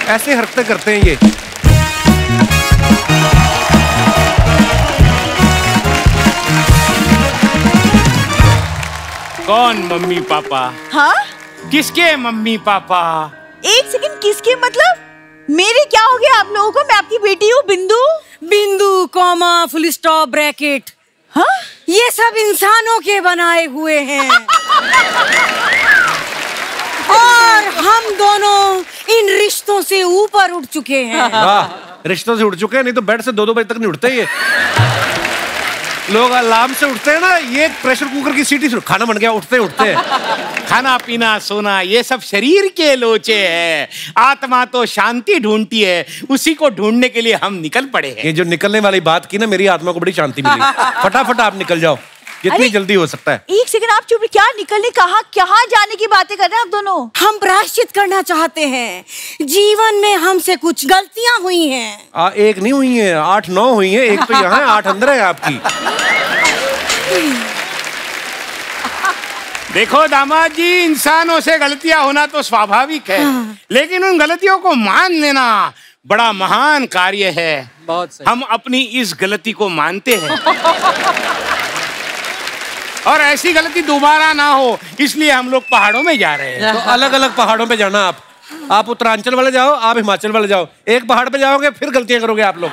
ऐसे हरकतें करते हैं ये। कौन मम्मी पापा? हाँ किसके मम्मी पापा? एक सेकंड, किसके मतलब? मेरे क्या हो गया आप लोगों को? मैं आपकी बेटी हूँ बिंदु। बिंदु कॉमा फुल स्टॉप ब्रैकेट। हाँ ये सब इंसानों के बनाए हुए हैं। और हम दोनों इन रिश्तों से ऊपर उठ चुके हैं। रिश्तों से उठ चुके हैं, नहीं तो बेड से 2-2 बजे तक नहीं उठते ये लोग। अलार्म से उठते हैं ना, ये प्रेशर कुकर की सीटी से खाना बन गया, उठते हैं। खाना पीना सोना ये सब शरीर के लोचे हैं, आत्मा तो शांति ढूंढती है, उसी को ढूंढने के लिए हम निकल पड़े हैं। ये जो निकलने वाली बात की ना, मेरी आत्मा को बड़ी शांति मिली। फटाफट आप निकल जाओ, जितनी जल्दी हो सकता है। एक सेकंड आप चुप, क्या निकलने? कहाँ जाने की बातें कर रहे हैं आप दोनों? हम प्रायश्चित करना चाहते हैं। जीवन में हमसे कुछ गलतियां हुई हैं। एक नहीं हुई है, 8-9 हुई है। एक तो यहाँ है, 8 अंदर है आपकी। देखो दामाद जी, इंसानों से गलतियां होना तो स्वाभाविक है, लेकिन उन गलतियों को मान लेना बड़ा महान कार्य है। बहुत सही। हम अपनी इस गलती को मानते हैं और ऐसी गलती दोबारा ना हो, इसलिए हम लोग पहाड़ों में जा रहे हैं। तो अलग अलग पहाड़ों पे जाना। आप उत्तरांचल वाले जाओ, आप हिमाचल वाले जाओ। एक पहाड़ पे जाओगे फिर गलतियां करोगे आप लोग।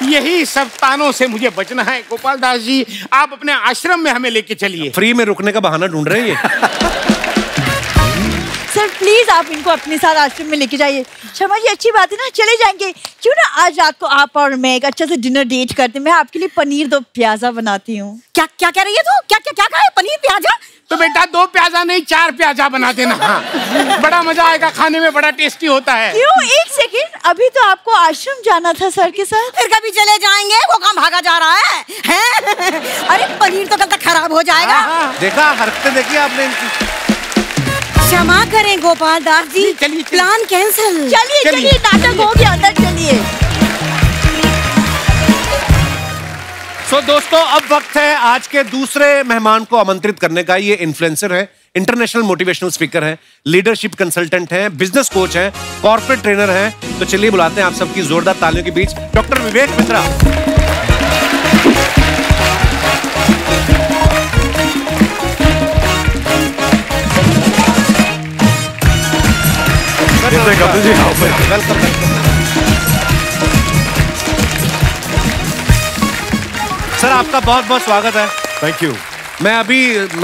यही सब तानों से मुझे बचना है। गोपाल दास जी, आप अपने आश्रम में हमें लेके चलिए। फ्री में रुकने का बहाना ढूंढ रहे हैं ये। सर प्लीज आप इनको अपने साथ आश्रम में लेके जाइए। शर्मा जी अच्छी बात है ना, चले जाएंगे। क्यों ना आज रात को आप और मैं एक अच्छा से डिनर डेट करते हैं। मैं आपके लिए पनीर 2 प्याजा बनाती हूँ। क्या क्या कह रही है तू? क्या क्या क्या कहा है? पनीर प्याजा? तो बेटा 2 प्याजा नहीं 4 प्याजा बना देना। बड़ा मजा आएगा, खाने में बड़ा टेस्टी होता है। क्यों? एक सेकंड, अभी तो आपको आश्रम जाना था सर के साथ। फिर कभी चले जाएंगे, वो काम भागा जा रहा है? अरे पनीर तो कल तक खराब हो जाएगा। देखा, हरकतें देखी आपने इनकी। क्षमा करें गोपाल दास जी, चलिए, प्लान कैंसिल। चलिए नाटक हो गया, अंदर चलिए। दोस्तों, अब वक्त है आज के दूसरे मेहमान को आमंत्रित करने का। ये इन्फ्लुएंसर है, इंटरनेशनल मोटिवेशनल स्पीकर है, लीडरशिप कंसल्टेंट है, बिजनेस कोच है, कॉर्पोरेट ट्रेनर है। तो चलिए बुलाते हैं आप सबकी जोरदार तालियों के बीच डॉक्टर विवेक मित्रा। वेलकम। सर आपका बहुत बहुत स्वागत है। Thank you. मैं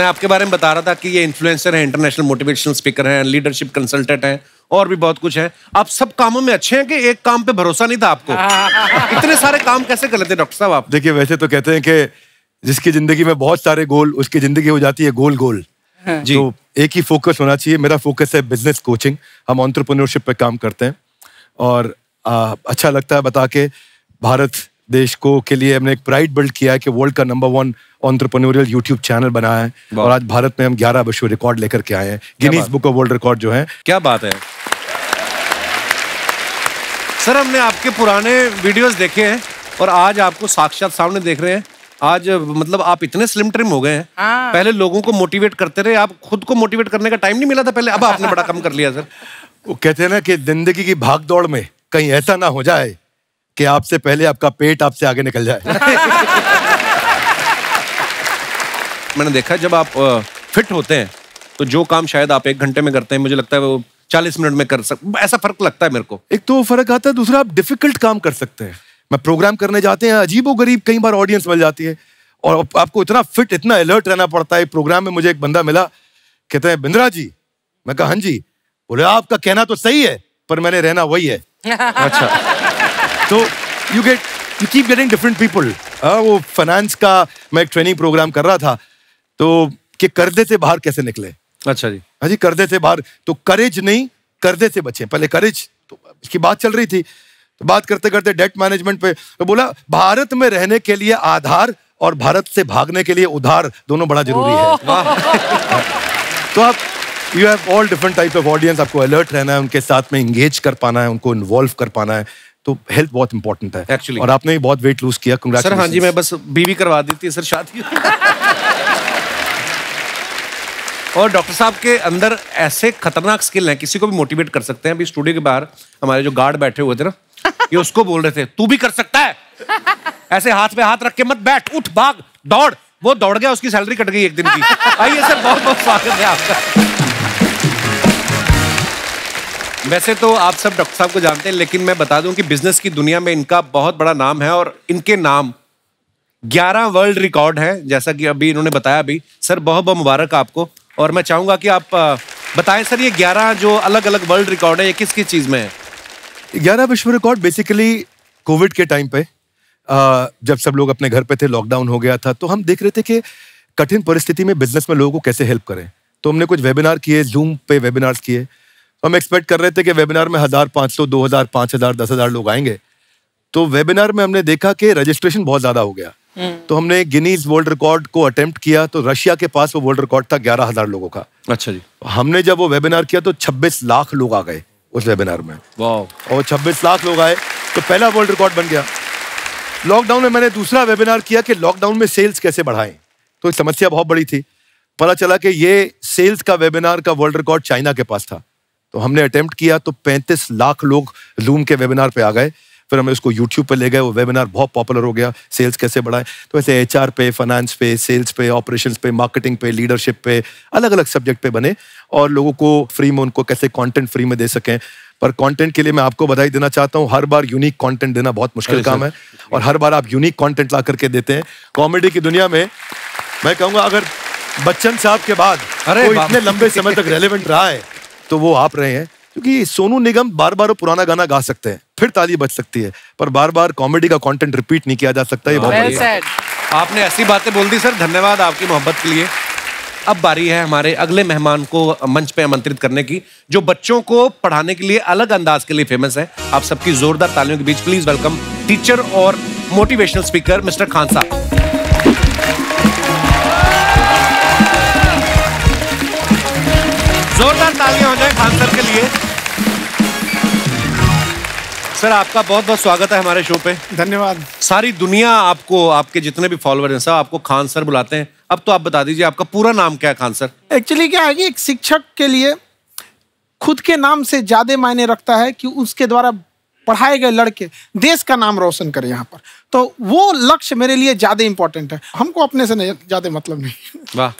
आपके बारे में बता रहा था कि ये इन्फ्लुएंसर है, इंटरनेशनल मोटिवेशनल स्पीकर हैं, लीडरशिप कंसल्टेंट हैं और भी बहुत कुछ है। आप सब कामों में अच्छे हैं कि एक काम पे भरोसा नहीं था आपको? इतने सारे काम कैसे कर लेते डॉक्टर साहब आप? देखिए वैसे तो कहते हैं कि जिसकी जिंदगी में बहुत सारे गोल, उसकी जिंदगी हो जाती है गोल गोल। जी। तो एक ही फोकस होना चाहिए। मेरा फोकस है बिजनेस कोचिंग, हम एंटरप्रेन्योरशिप पे काम करते हैं और अच्छा लगता है बता के। भारत देश को के लिए हमने एक प्राइड बिल्ड किया है कि वर्ल्ड का नंबर 1 एंटरप्रेन्योरियल यूट्यूब चैनल बनाया है और आज भारत में हम 11 विश्व रिकॉर्ड लेकर के आए हैं, Guinness book of world record जो है। क्या बात है सर, हमने आपके पुराने वीडियोस देखे हैं और आज आपको साक्षात सामने देख रहे हैं। आज मतलब आप इतने स्लिम ट्रिम हो गए हैं। पहले लोगों को मोटिवेट करते रहे, आप खुद को मोटिवेट करने का टाइम नहीं मिला था पहले, अब आपने बड़ा कम कर लिया सर। वो कहते हैं ना कि जिंदगी की भाग दौड़ में कहीं ऐसा ना हो जाए कि आपसे पहले आपका पेट आपसे आगे निकल जाए। मैंने देखा जब आप फिट होते हैं तो जो काम शायद आप 1 घंटे में करते हैं, मुझे लगता है वो 40 मिनट में कर सकते। ऐसा फर्क लगता है मेरे को। एक तो फर्क आता है, दूसरा आप डिफिकल्ट काम कर सकते हैं। मैं प्रोग्राम करने जाते हैं, अजीबोगरीब कई बार ऑडियंस मिल जाती है और आपको इतना फिट, इतना अलर्ट रहना पड़ता है। प्रोग्राम में मुझे एक बंदा मिला, कहते हैं बिंद्रा जी। मैं कहा हाँ जी। बोले आपका कहना तो सही है पर मैंने रहना वही है। अच्छा। तो you keep getting different people. वो फाइनेंस का मैं एक ट्रेनिंग प्रोग्राम कर रहा था, तो कि कर्जे से बाहर कैसे निकले। अच्छा जी। हाँ जी, कर्जे से बाहर। तो करेज नहीं, कर्जे से बचे। पहले करेज, तो इसकी बात चल रही थी, तो बात करते करते डेट मैनेजमेंट पे तो बोला भारत में रहने के लिए आधार और भारत से भागने के लिए उधार दोनों बड़ा जरूरी है। तो आप you have all different type of audience. आपको अलर्ट रहना है, उनके साथ में इंगेज कर पाना है, उनको इन्वॉल्व कर पाना है। तो हेल्थ बहुत इंपॉर्टेंट है एक्चुअली। और आपने भी बहुत वेट लूज किया। सर हाँ जी, मैं बस बीवी करवा दी थी सर शादी। और डॉक्टर साहब के अंदर ऐसे खतरनाक स्किल हैं, किसी को भी मोटिवेट कर सकते हैं। अभी स्टूडियो के बाहर हमारे जो गार्ड बैठे हुए थे ना, ये उसको बोल रहे थे तू भी कर सकता है, ऐसे हाथ पे हाथ रख के मत बैठ, उठ भाग दौड़। वो दौड़ गया, उसकी सैलरी कट गई 1 दिन की। आइए सर, बहुत बहुत स्वागत है आपका। वैसे तो आप सब डॉक्टर साहब को जानते हैं, लेकिन मैं बता दूं कि बिजनेस की दुनिया में इनका बहुत बड़ा नाम है और इनके नाम 11 वर्ल्ड रिकॉर्ड है, जैसा कि अभी इन्होंने बताया। अभी सर बहुत बहुत मुबारक आपको। और मैं चाहूंगा कि आप बताएं सर, ये 11 जो अलग अलग वर्ल्ड रिकॉर्ड है, ये किस किस चीज में है? 11 विश्व रिकॉर्ड बेसिकली कोविड के टाइम पे, जब सब लोग अपने घर पे थे, लॉकडाउन हो गया था, तो हम देख रहे थे कि कठिन परिस्थिति में बिजनेस में लोगों को कैसे हेल्प करें। तो हमने कुछ वेबिनार किए, जूम पे वेबिनार्स किए। हम एक्सपेक्ट कर रहे थे कि वेबिनार में 1500, 2000, 5000, 10,000 लोग आएंगे। तो वेबिनार में हमने देखा कि रजिस्ट्रेशन बहुत ज्यादा हो गया। तो हमने गिनीज वर्ल्ड रिकॉर्ड को अटेम्प्ट किया, तो रशिया के पास वो वर्ल्ड रिकॉर्ड था 11,000 लोगों का। अच्छा जी। हमने जब वो वेबिनार किया तो 26 लाख लोग आ गए उस वेबिनार में। वाह। और 26 लाख लोग आए तो पहला वर्ल्ड रिकॉर्ड बन गया। लॉकडाउन में मैंने दूसरा वेबिनार किया कि लॉकडाउन में सेल्स कैसे बढ़ाएं। तो समस्या बहुत बड़ी थी। पता चला कि ये सेल्स का वेबिनार का वर्ल्ड रिकॉर्ड चाइना के पास था। तो हमने अटेम्प्ट किया तो 35 लाख लोग जूम के वेबिनार पे आ गए। फिर हम उसको यूट्यूब पे ले गए, वो वेबिनार बहुत पॉपुलर हो गया, सेल्स कैसे बढ़ाएं। तो ऐसे एचआर पे, फाइनेंस पे, सेल्स पे, ऑपरेशंस पे, मार्केटिंग पे, लीडरशिप पे, अलग अलग सब्जेक्ट पे बने और लोगों को फ्री में, उनको कैसे कंटेंट फ्री में दे सकें। पर कंटेंट के लिए मैं आपको बधाई देना चाहता हूँ। हर बार यूनिक कंटेंट देना बहुत मुश्किल काम है और हर बार आप यूनिक कंटेंट ला करके देते हैं। कॉमेडी की दुनिया में मैं कहूँगा अगर बच्चन साहब के बाद कोई इतने लंबे समय तक रेलेवेंट रहा है तो वो आप रहे हैं। क्योंकि सोनू निगम बार बार पुराना गाना गा सकते हैं, फिर ताली बज सकती है, पर बार बार कॉमेडी का कंटेंट रिपीट नहीं किया जा सकता। ये बहुत बढ़िया है। आपने ऐसी बातें बोल दी सर, धन्यवाद आपकी मोहब्बत के लिए। अब बारी है हमारे अगले मेहमान को मंच पे आमंत्रित करने की, जो बच्चों को पढ़ाने के लिए अलग अंदाज के लिए फेमस है। आप सबकी जोरदार तालियों के बीच प्लीज वेलकम टीचर और मोटिवेशनल स्पीकर मिस्टर खान साहब। जोरदार तालियां हो जाए खान सर के लिए। सर आपका बहुत बहुत स्वागत है हमारे शो पे। धन्यवाद। सारी दुनिया आपको, आपके जितने भी फॉलोअर हैं सब आपको खान सर बुलाते हैं। अब तो आप बता दीजिए आपका पूरा नाम क्या है खान सर? एक्चुअली क्या है कि एक शिक्षक के लिए खुद के नाम से ज्यादा मायने रखता है कि उसके द्वारा पढ़ाए गए लड़के देश का नाम रोशन करें यहाँ पर। तो वो लक्ष्य मेरे लिए ज्यादा इंपॉर्टेंट है, हमको अपने से नहीं ज्यादा मतलब नहीं। वाह।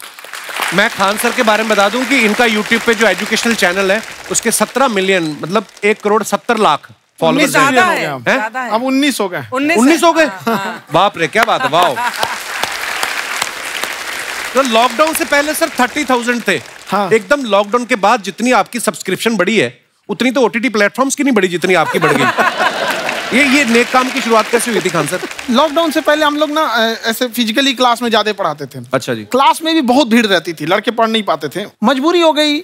मैं खान सर के बारे में बता दूं कि इनका यूट्यूब पे जो एजुकेशनल चैनल है उसके 17 मिलियन मतलब 1,70,00,000 फॉलोअर्स ज्यादा हैं। है। अब 19 हो गए। 19 हो गए। बाप रे, क्या बात है। वाह। तो लॉकडाउन से पहले सर 30,000 थे। हाँ। एकदम लॉकडाउन के बाद जितनी आपकी सब्सक्रिप्शन बढ़ी है उतनी तो ओटीटी प्लेटफॉर्म्स की नहीं बढ़ी जितनी आपकी बढ़ गई। ये नेक काम की शुरुआत कैसे हुई थी खान सर? लॉकडाउन से पहले हम लोग ना ऐसे फिजिकली क्लास में ज्यादा पढ़ाते थे। अच्छा जी। क्लास में भी बहुत भीड़ रहती थी, लड़के पढ़ नहीं पाते थे। मजबूरी हो गई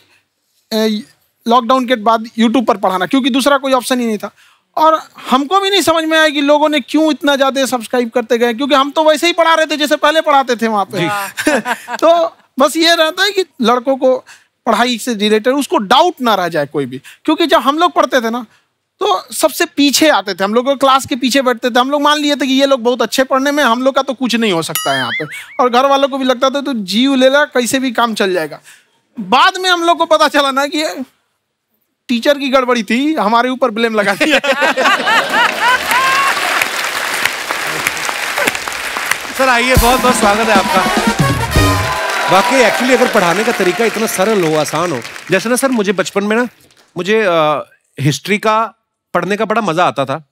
लॉकडाउन के बाद यूट्यूब पर पढ़ाना, क्योंकि दूसरा कोई ऑप्शन ही नहीं था। और हमको भी नहीं समझ में आया कि लोगों ने क्यों इतना ज्यादा सब्सक्राइब करते गए, क्योंकि हम तो वैसे ही पढ़ा रहे थे जैसे पहले पढ़ाते थे वहां पे। तो बस ये रहता है कि लड़कों को पढ़ाई से रिलेटेड उसको डाउट ना रह जाए कोई भी, क्योंकि जब हम लोग पढ़ते थे ना तो सबसे पीछे आते थे, हम लोग क्लास के पीछे बैठते थे। हम लोग मान लिए थे कि ये लोग बहुत अच्छे पढ़ने में, हम लोग का तो कुछ नहीं हो सकता है यहाँ पे। और घर वालों को भी लगता था तो जीव ले ला, कैसे भी काम चल जाएगा। बाद में हम लोग को पता चला ना कि टीचर की गड़बड़ी थी, हमारे ऊपर ब्लेम लगा दिया। सर आइए, बहुत बहुत स्वागत है आपका। वाकई एक्चुअली अगर पढ़ाने का तरीका इतना सरल हो, आसान हो, जैसे ना सर मुझे बचपन में ना मुझे हिस्ट्री का पढ़ने का बड़ा मजा आता था।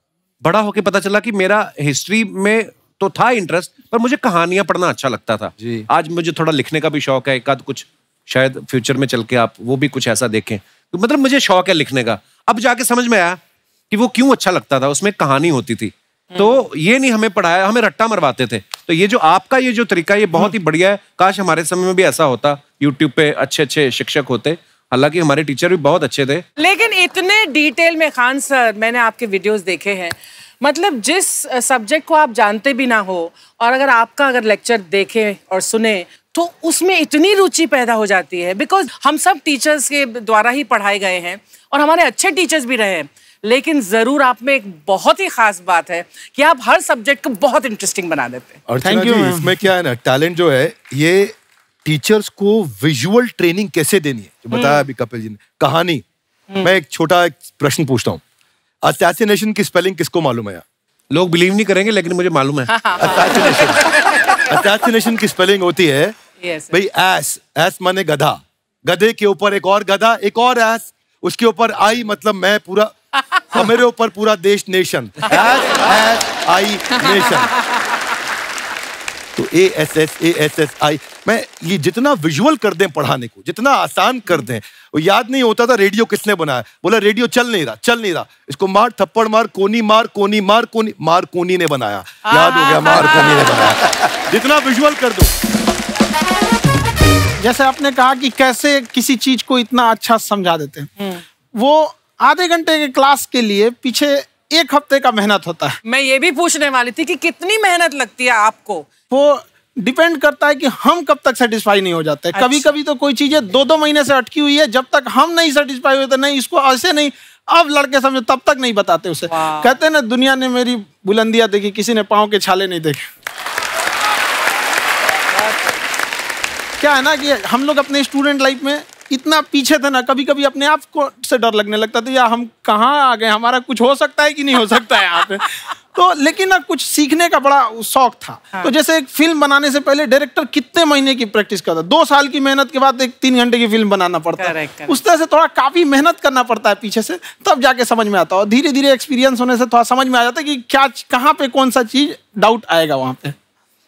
बड़ा होके पता चला कि मेरा हिस्ट्री में तो था इंटरेस्ट, पर मुझे कहानियां पढ़ना अच्छा लगता था जी। आज मुझे थोड़ा लिखने का भी शौक है, एक आध कुछ शायद फ्यूचर में चल के आप वो भी कुछ ऐसा देखें। तो मतलब मुझे शौक है लिखने का। अब जाके समझ में आया कि वो क्यों अच्छा लगता था, उसमें कहानी होती थी। तो ये नहीं हमें पढ़ाया, हमें रट्टा मरवाते थे। तो ये जो आपका ये जो तरीका है ये बहुत ही बढ़िया है। काश हमारे समय में भी ऐसा होता, यूट्यूब पे अच्छे अच्छे शिक्षक होते। हालांकि हमारे टीचर भी बहुत अच्छे थे। लेकिन इतने डिटेल में खान सर, मैंने आपके वीडियोस देखे हैं, मतलब जिस सब्जेक्ट को आप जानते भी ना हो और अगर लेक्चर देखें और सुने तो उसमें इतनी रुचि पैदा हो जाती है। बिकॉज हम सब टीचर्स के द्वारा ही पढ़ाए गए हैं और हमारे अच्छे टीचर्स भी रहे हैं, लेकिन जरूर आप में एक बहुत ही खास बात है कि आप हर सब्जेक्ट को बहुत इंटरेस्टिंग बना देते हैं। और थैंक यू। इसमें क्या है ना, टैलेंट जो है ये टीचर्स को विजुअल ट्रेनिंग कैसे देनी है, जो बताया अभी कपिल जी ने। कहानी, मैं एक छोटा प्रश्न पूछता हूँ, असैसिनेशन की स्पेलिंग किसको मालूम है? लोग बिलीव नहीं करेंगे लेकिन मुझे मालूम है। असैसिनेशन की स्पेलिंग होती है भाई एस माने गधा, गधे के ऊपर एक और गधा, एक और एस, उसके ऊपर आई मतलब मैं पूरा, और मेरे ऊपर पूरा देश नेशन, एस आई नेशन। तो ASSASSI मैं ये जितना विजुअल कर दें पढ़ाने को, जितना आसान कर दें। वो याद नहीं होता था रेडियो किसने बनाया, बोला रेडियो चल नहीं रहा, इसको मार थप्पड़ मार, कोनी मार, कोनी मार, कोनी मार, कोनी ने बनाया, याद हो गया, मार कोनी ने बनाया। जितना विजुअल कर दो। जैसे आपने कहा कि कैसे किसी चीज को इतना अच्छा समझा देते हैं, वो आधे घंटे के क्लास के लिए पीछे एक हफ्ते का मेहनत होता है। मैं ये भी पूछने वाली थी कि कितनी मेहनत लगती है आपको। वो डिपेंड करता है कि हम कब तक सेटिस्फाई नहीं हो जाते। अच्छा। कभी कभी तो कोई चीजें 2-2 महीने से अटकी हुई है, जब तक हम नहीं सेटिस्फाई होते, नहीं इसको ऐसे नहीं, अब लड़के समझे तब तक नहीं बताते उसे। कहते हैं ना, दुनिया ने मेरी बुलंदियां देखी, किसी ने पाँव के छाले नहीं देखे। क्या है ना कि हम लोग अपने स्टूडेंट लाइफ में इतना पीछे थे ना, कभी कभी अपने आप को से डर लगने लगता था, या हम कहाँ आ गए, हमारा कुछ हो सकता है कि नहीं हो सकता है यहाँ पे। तो लेकिन ना कुछ सीखने का बड़ा शौक था। हाँ। तो जैसे एक फिल्म बनाने से पहले डायरेक्टर कितने महीने की प्रैक्टिस करता है, 2 साल की मेहनत के बाद एक 3 घंटे की फिल्म बनाना पड़ता है। उस तरह से थोड़ा काफी मेहनत करना पड़ता है पीछे से, तब जाके समझ में आता है। और धीरे धीरे एक्सपीरियंस होने से थोड़ा समझ में आ जाता है कि क्या, कहाँ पे कौन सा चीज डाउट आएगा वहाँ पे।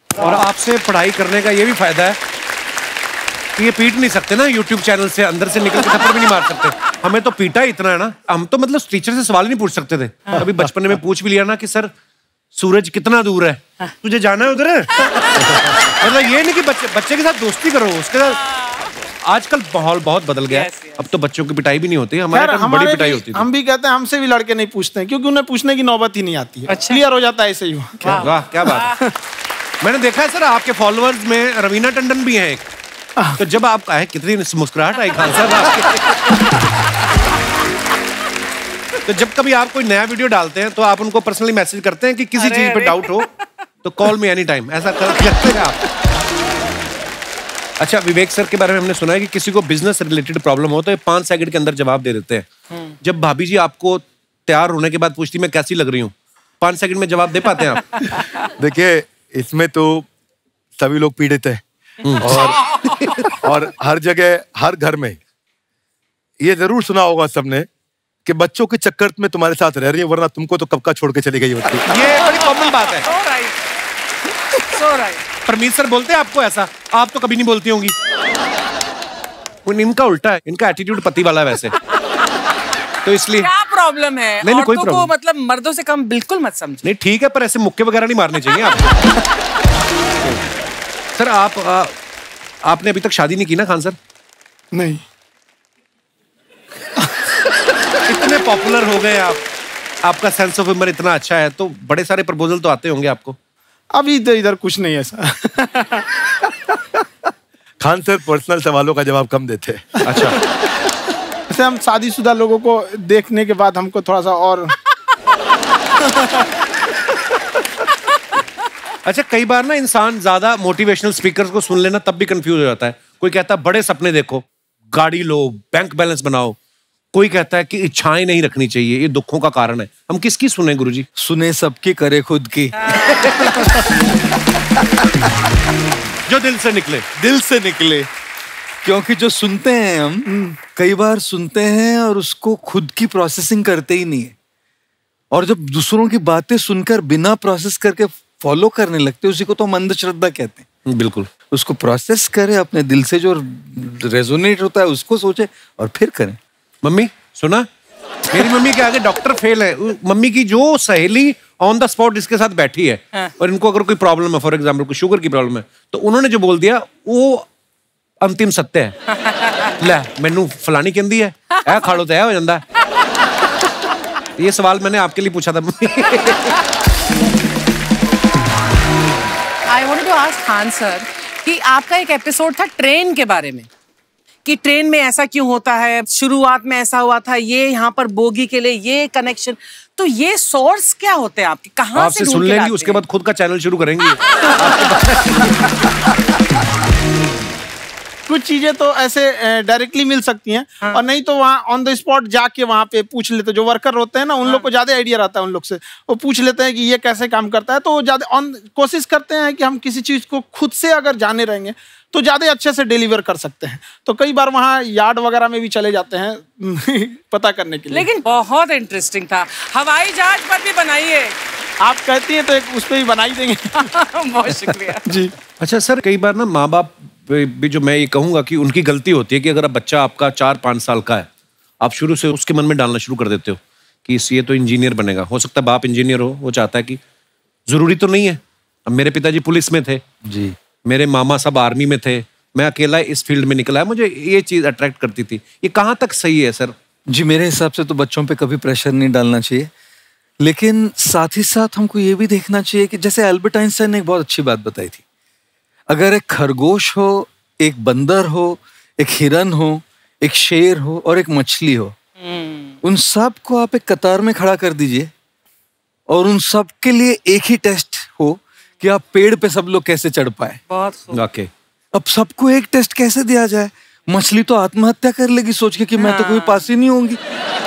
और आपसे पढ़ाई करने का ये भी फायदा है कि ये पीट नहीं सकते ना यूट्यूब चैनल से, अंदर से निकल के थप्पड़ भी नहीं मार सकते। हमें तो पीटा इतना है ना, हम तो मतलब टीचर से सवाल नहीं पूछ सकते थे। अभी बचपन में पूछ भी लिया ना कि सर सूरज कितना दूर है, तुझे जाना है उधर है। मतलब ये नहीं कि बच्चे के साथ दोस्ती करो, उसके साथ। आजकल माहौल बहुत बदल गया है, अब तो बच्चों की पिटाई भी नहीं होती, हमारे टाइम बड़ी पिटाई होती थी। हम भी कहते हैं, हमसे भी लड़के नहीं पूछते हैं, क्योंकि उन्हें पूछने की नौबत ही नहीं आती है। क्लियर हो जाता है ऐसे ही। वाह क्या बात है। मैंने देखा है सर आपके फॉलोअर्स में रवीना टंडन भी है एक। तो जब आप आए, कितनी मुस्कुराहट आई खान साहब आपके। तो जब कभी आप कोई नया वीडियो डालते हैं तो आप उनको पर्सनली मैसेज करते हैं कि किसी चीज पे डाउट हो तो कॉल मी एनी टाइम, ऐसा करते हैं आप? अच्छा, विवेक सर के बारे में हमने सुना है कि किसी को बिजनेस रिलेटेड प्रॉब्लम हो तो 5 सेकंड के अंदर जवाब दे देते हैं। जब भाभी जी आपको तैयार होने के बाद पूछती मैं कैसी लग रही हूँ, 5 सेकंड में जवाब दे पाते हैं आप? देखिए, इसमें तो सभी लोग पीड़ित हैं और हर जगह, हर घर में ये जरूर सुना होगा सबने कि बच्चों के चक्कर में तुम्हारे साथ रह रही है, वरना तुमको तो कब का छोड़ के चली गई होती। ये बड़ी कॉमन बात है। So right. परमीत सर बोलते हैं आपको ऐसा? आप तो कभी नहीं बोलती होंगी। इनका उल्टा है, इनका एटीट्यूड पति वाला है वैसे। तो इसलिए क्या प्रॉब्लम है? नहीं, कोई औरतों को मतलब मर्दों से कम बिल्कुल मत समझो। नहीं ठीक है, पर ऐसे मुक्के वगैरह नहीं मारने चाहिए आप। सर आपने अभी तक शादी नहीं की ना खान सर? नहीं। इतने पॉपुलर हो गए आप, आपका सेंस ऑफ ह्यूमर इतना अच्छा है, तो बड़े सारे प्रपोजल तो आते होंगे आपको। अभी तो इधर कुछ नहीं है सर। खान सर पर्सनल सवालों का जवाब कम देते हैं। अच्छा। वैसे हम शादीशुदा लोगों को देखने के बाद हमको थोड़ा सा और अच्छा, कई बार ना इंसान ज्यादा मोटिवेशनल स्पीकर्स को सुन लेना तब भी कंफ्यूज हो जाता है। कोई कहता है बड़े सपने देखो, गाड़ी लो, बैंक बैलेंस बनाओ। कोई कहता है कि इच्छाएं नहीं रखनी चाहिए, ये दुखों का कारण है। हम किसकी सुने गुरुजी? सुने सबकी, करे खुद की। जो दिल से निकले। दिल से निकले। क्योंकि जो सुनते हैं हम कई बार सुनते हैं और उसको खुद की प्रोसेसिंग करते ही नहीं है, और जब दूसरों की बातें सुनकर बिना प्रोसेस करके फॉलो करने लगते हैं, उसी को तो हम अंधश्रद्धा कहते हैं। बिल्कुल। उसको प्रोसेस करें, अपने दिल से जो रेजोनेट होता है उसको सोचे और फिर करें। मम्मी सुना, मेरी मम्मी के आगे डॉक्टर फेल है। मम्मी की जो सहेली ऑन द स्पॉट इसके साथ बैठी है, और इनको अगर कोई प्रॉब्लम है, फॉर एग्जाम्पल कोई शुगर की प्रॉब्लम है, तो उन्होंने जो बोल दिया वो अंतिम सत्य है। ले मैनू फलानी कहती है, ऐ खाड़ो तो ऐ हो जाता है। ये सवाल मैंने आपके लिए पूछा था mummy. I wanted to ask Khan sir कि आपका एक एपिसोड था ट्रेन के बारे में, कि ट्रेन में ऐसा क्यों होता है, शुरुआत में ऐसा हुआ था, ये यहाँ पर बोगी के लिए ये कनेक्शन, तो ये सोर्स क्या होते हैं आपके, कहाँ से आपसे सुन लेंगी, उसके बाद खुद का चैनल शुरू करेंगी। कुछ चीजें तो ऐसे डायरेक्टली मिल सकती हैं, और नहीं तो वहाँ ऑन द स्पॉट जाके वहाँ पे पूछ लेते, जो वर्कर होते हैं ना, उन लोग को ज्यादा आइडिया रहता है, उन लोग से वो पूछ लेते हैं कि ये कैसे काम करता है, तो ज्यादा कोशिश करते हैं कि हम किसी चीज को खुद से अगर जाने रहेंगे तो ज्यादा अच्छे से डिलीवर कर सकते हैं। तो कई बार वहाँ यार्ड वगैरह में भी चले जाते हैं पता करने के लिए। लेकिन बहुत इंटरेस्टिंग था। हवाई जहाज पर भी बनाइए, आप कहती हैं तो एक उस पर भी बना ही देंगे। बहुत शुक्रिया जी। अच्छा सर, कई बार ना माँ बाप भी, जो मैं ये कहूंगा कि उनकी गलती होती है कि अगर अब बच्चा आपका 4-5 साल का है, आप शुरू से उसके मन में डालना शुरू कर देते हो कि ये तो इंजीनियर बनेगा। हो सकता है बाप इंजीनियर हो, वो चाहता है कि जरूरी तो नहीं है। अब मेरे पिताजी पुलिस में थे जी, मेरे मामा सब आर्मी में थे, मैं अकेला इस फील्ड में निकला है, मुझे ये चीज अट्रैक्ट करती थी। ये कहाँ तक सही है सर? जी, मेरे हिसाब से तो बच्चों पे कभी प्रेशर नहीं डालना चाहिए, लेकिन साथ ही साथ हमको ये भी देखना चाहिए कि जैसे एल्बर्ट आइंस्टाइन ने एक बहुत अच्छी बात बताई थी, अगर एक खरगोश हो, एक बंदर हो, एक हिरन हो, एक शेर हो और एक मछली हो, उन सब को आप एक कतार में खड़ा कर दीजिए और उन सब के लिए एक ही टेस्ट हो कि आप पेड़ पे सब लोग कैसे चढ़ पाए। बहुत ओके। अब सबको एक टेस्ट कैसे दिया जाए? मछली तो आत्महत्या कर लेगी सोच के कि मैं तो कोई पास ही नहीं होंगी,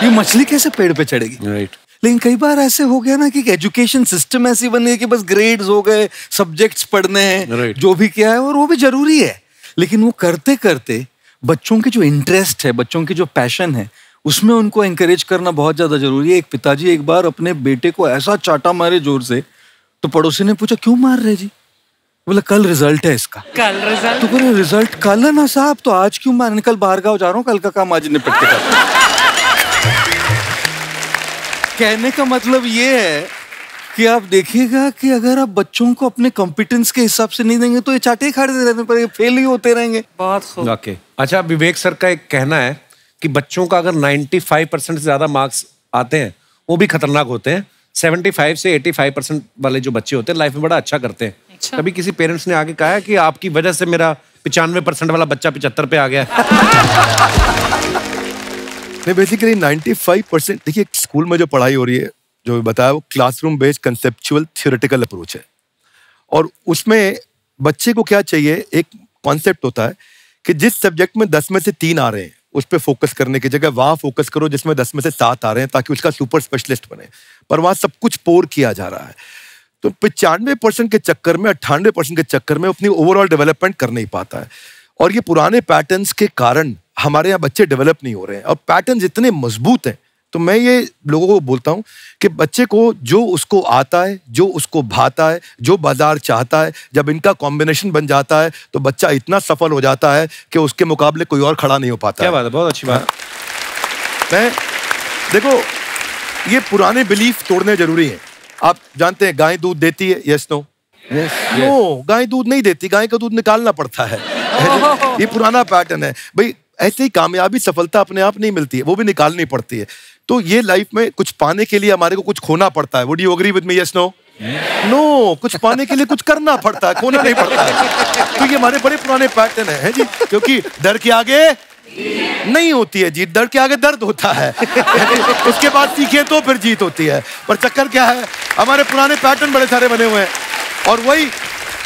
ये मछली कैसे पेड़ पे चढ़ेगी? राइट। लेकिन कई बार ऐसे हो गया ना कि एजुकेशन सिस्टम ऐसी बन गई कि बस ग्रेड्स हो गए, सब्जेक्ट्स पढ़ने हैं, Right. जो भी किया है, और वो भी जरूरी है, लेकिन वो करते करते बच्चों की जो इंटरेस्ट है, बच्चों की जो पैशन है, उसमें उनको एंकरेज करना बहुत ज्यादा जरूरी है। एक पिताजी एक बार अपने बेटे को ऐसा चाटा मारे जोर से, तो पड़ोसी ने पूछा क्यों मार रहे जी? बोला कल रिजल्ट है इसका। कल रिजल्ट? तो बोले रिजल्ट कल है ना साहब, तो आज क्यों मारने? कल बाहर गाँव जा रहा हूँ, कल का काम आज निपट के करता। कहने का मतलब ये है कि आप देखिएगा कि अगर आप बच्चों को अपने कॉम्पिटेंस के हिसाब से नहीं देंगे तो ये चाटे खाते रहने पर फेल ही होते रहेंगे। बहुत खूब। ओके। अच्छा, विवेक सर का एक कहना है कि बच्चों का अगर 95% से ज्यादा मार्क्स आते हैं वो भी खतरनाक होते हैं। 75 से 85% वाले जो बच्चे होते हैं लाइफ में बड़ा अच्छा करते हैं। अच्छा। कभी किसी पेरेंट्स ने आगे कहा है कि आपकी वजह से मेरा 95% वाला बच्चा 75 पे आ गया? नहीं, बेसिकली 95%, देखिए स्कूल में जो पढ़ाई हो रही है, जो बताया, वो classroom based conceptual theoretical approach है, और उसमें बच्चे को क्या चाहिए, एक कॉन्सेप्ट होता है कि जिस सब्जेक्ट में 10 में से 3 आ रहे हैं उस पर फोकस करने की जगह वहां फोकस करो जिसमें 10 में से 7 आ रहे हैं, ताकि उसका सुपर स्पेशलिस्ट बने। पर वहां सब कुछ पोर किया जा रहा है, तो 95% के चक्कर में, 98% के चक्कर में अपनी ओवरऑल डेवलपमेंट कर नहीं पाता है। और ये पुराने पैटर्न्स के कारण हमारे यहाँ बच्चे डेवलप नहीं हो रहे हैं, और पैटर्न्स इतने मजबूत हैं। तो मैं ये लोगों को बोलता हूँ कि बच्चे को जो उसको आता है, जो उसको भाता है, जो बाजार चाहता है, जब इनका कॉम्बिनेशन बन जाता है तो बच्चा इतना सफल हो जाता है कि उसके मुकाबले कोई और खड़ा नहीं हो पाता। क्या बात है, बहुत अच्छी बात। मैं देखो ये पुराने बिलीफ तोड़ने जरूरी है। आप जानते हैं गाय दूध देती है, यस नो? नो, गाय दूध नहीं देती, गाय का दूध निकालना पड़ता है। ये पुराना पैटर्न है भाई। ऐसे ही कामयाबी सफलता अपने आप नहीं मिलती है, वो भी निकालनी पड़ती है। तो ये लाइफ में कुछ पाने के लिए हमारे को कुछ खोना पड़ता है। Would you agree with me, yes no? No, कुछ पाने के लिए कुछ करना पड़ता है, खोना नहीं पड़ता है। तो ये हमारे बड़े पुराने पैटर्न है जी, क्योंकि डर के आगे नहीं होती है जीत, डर के आगे दर्द होता है। उसके बाद सीखे तो फिर जीत होती है। पर चक्कर क्या है, हमारे पुराने पैटर्न बड़े सारे बने हुए हैं, और वही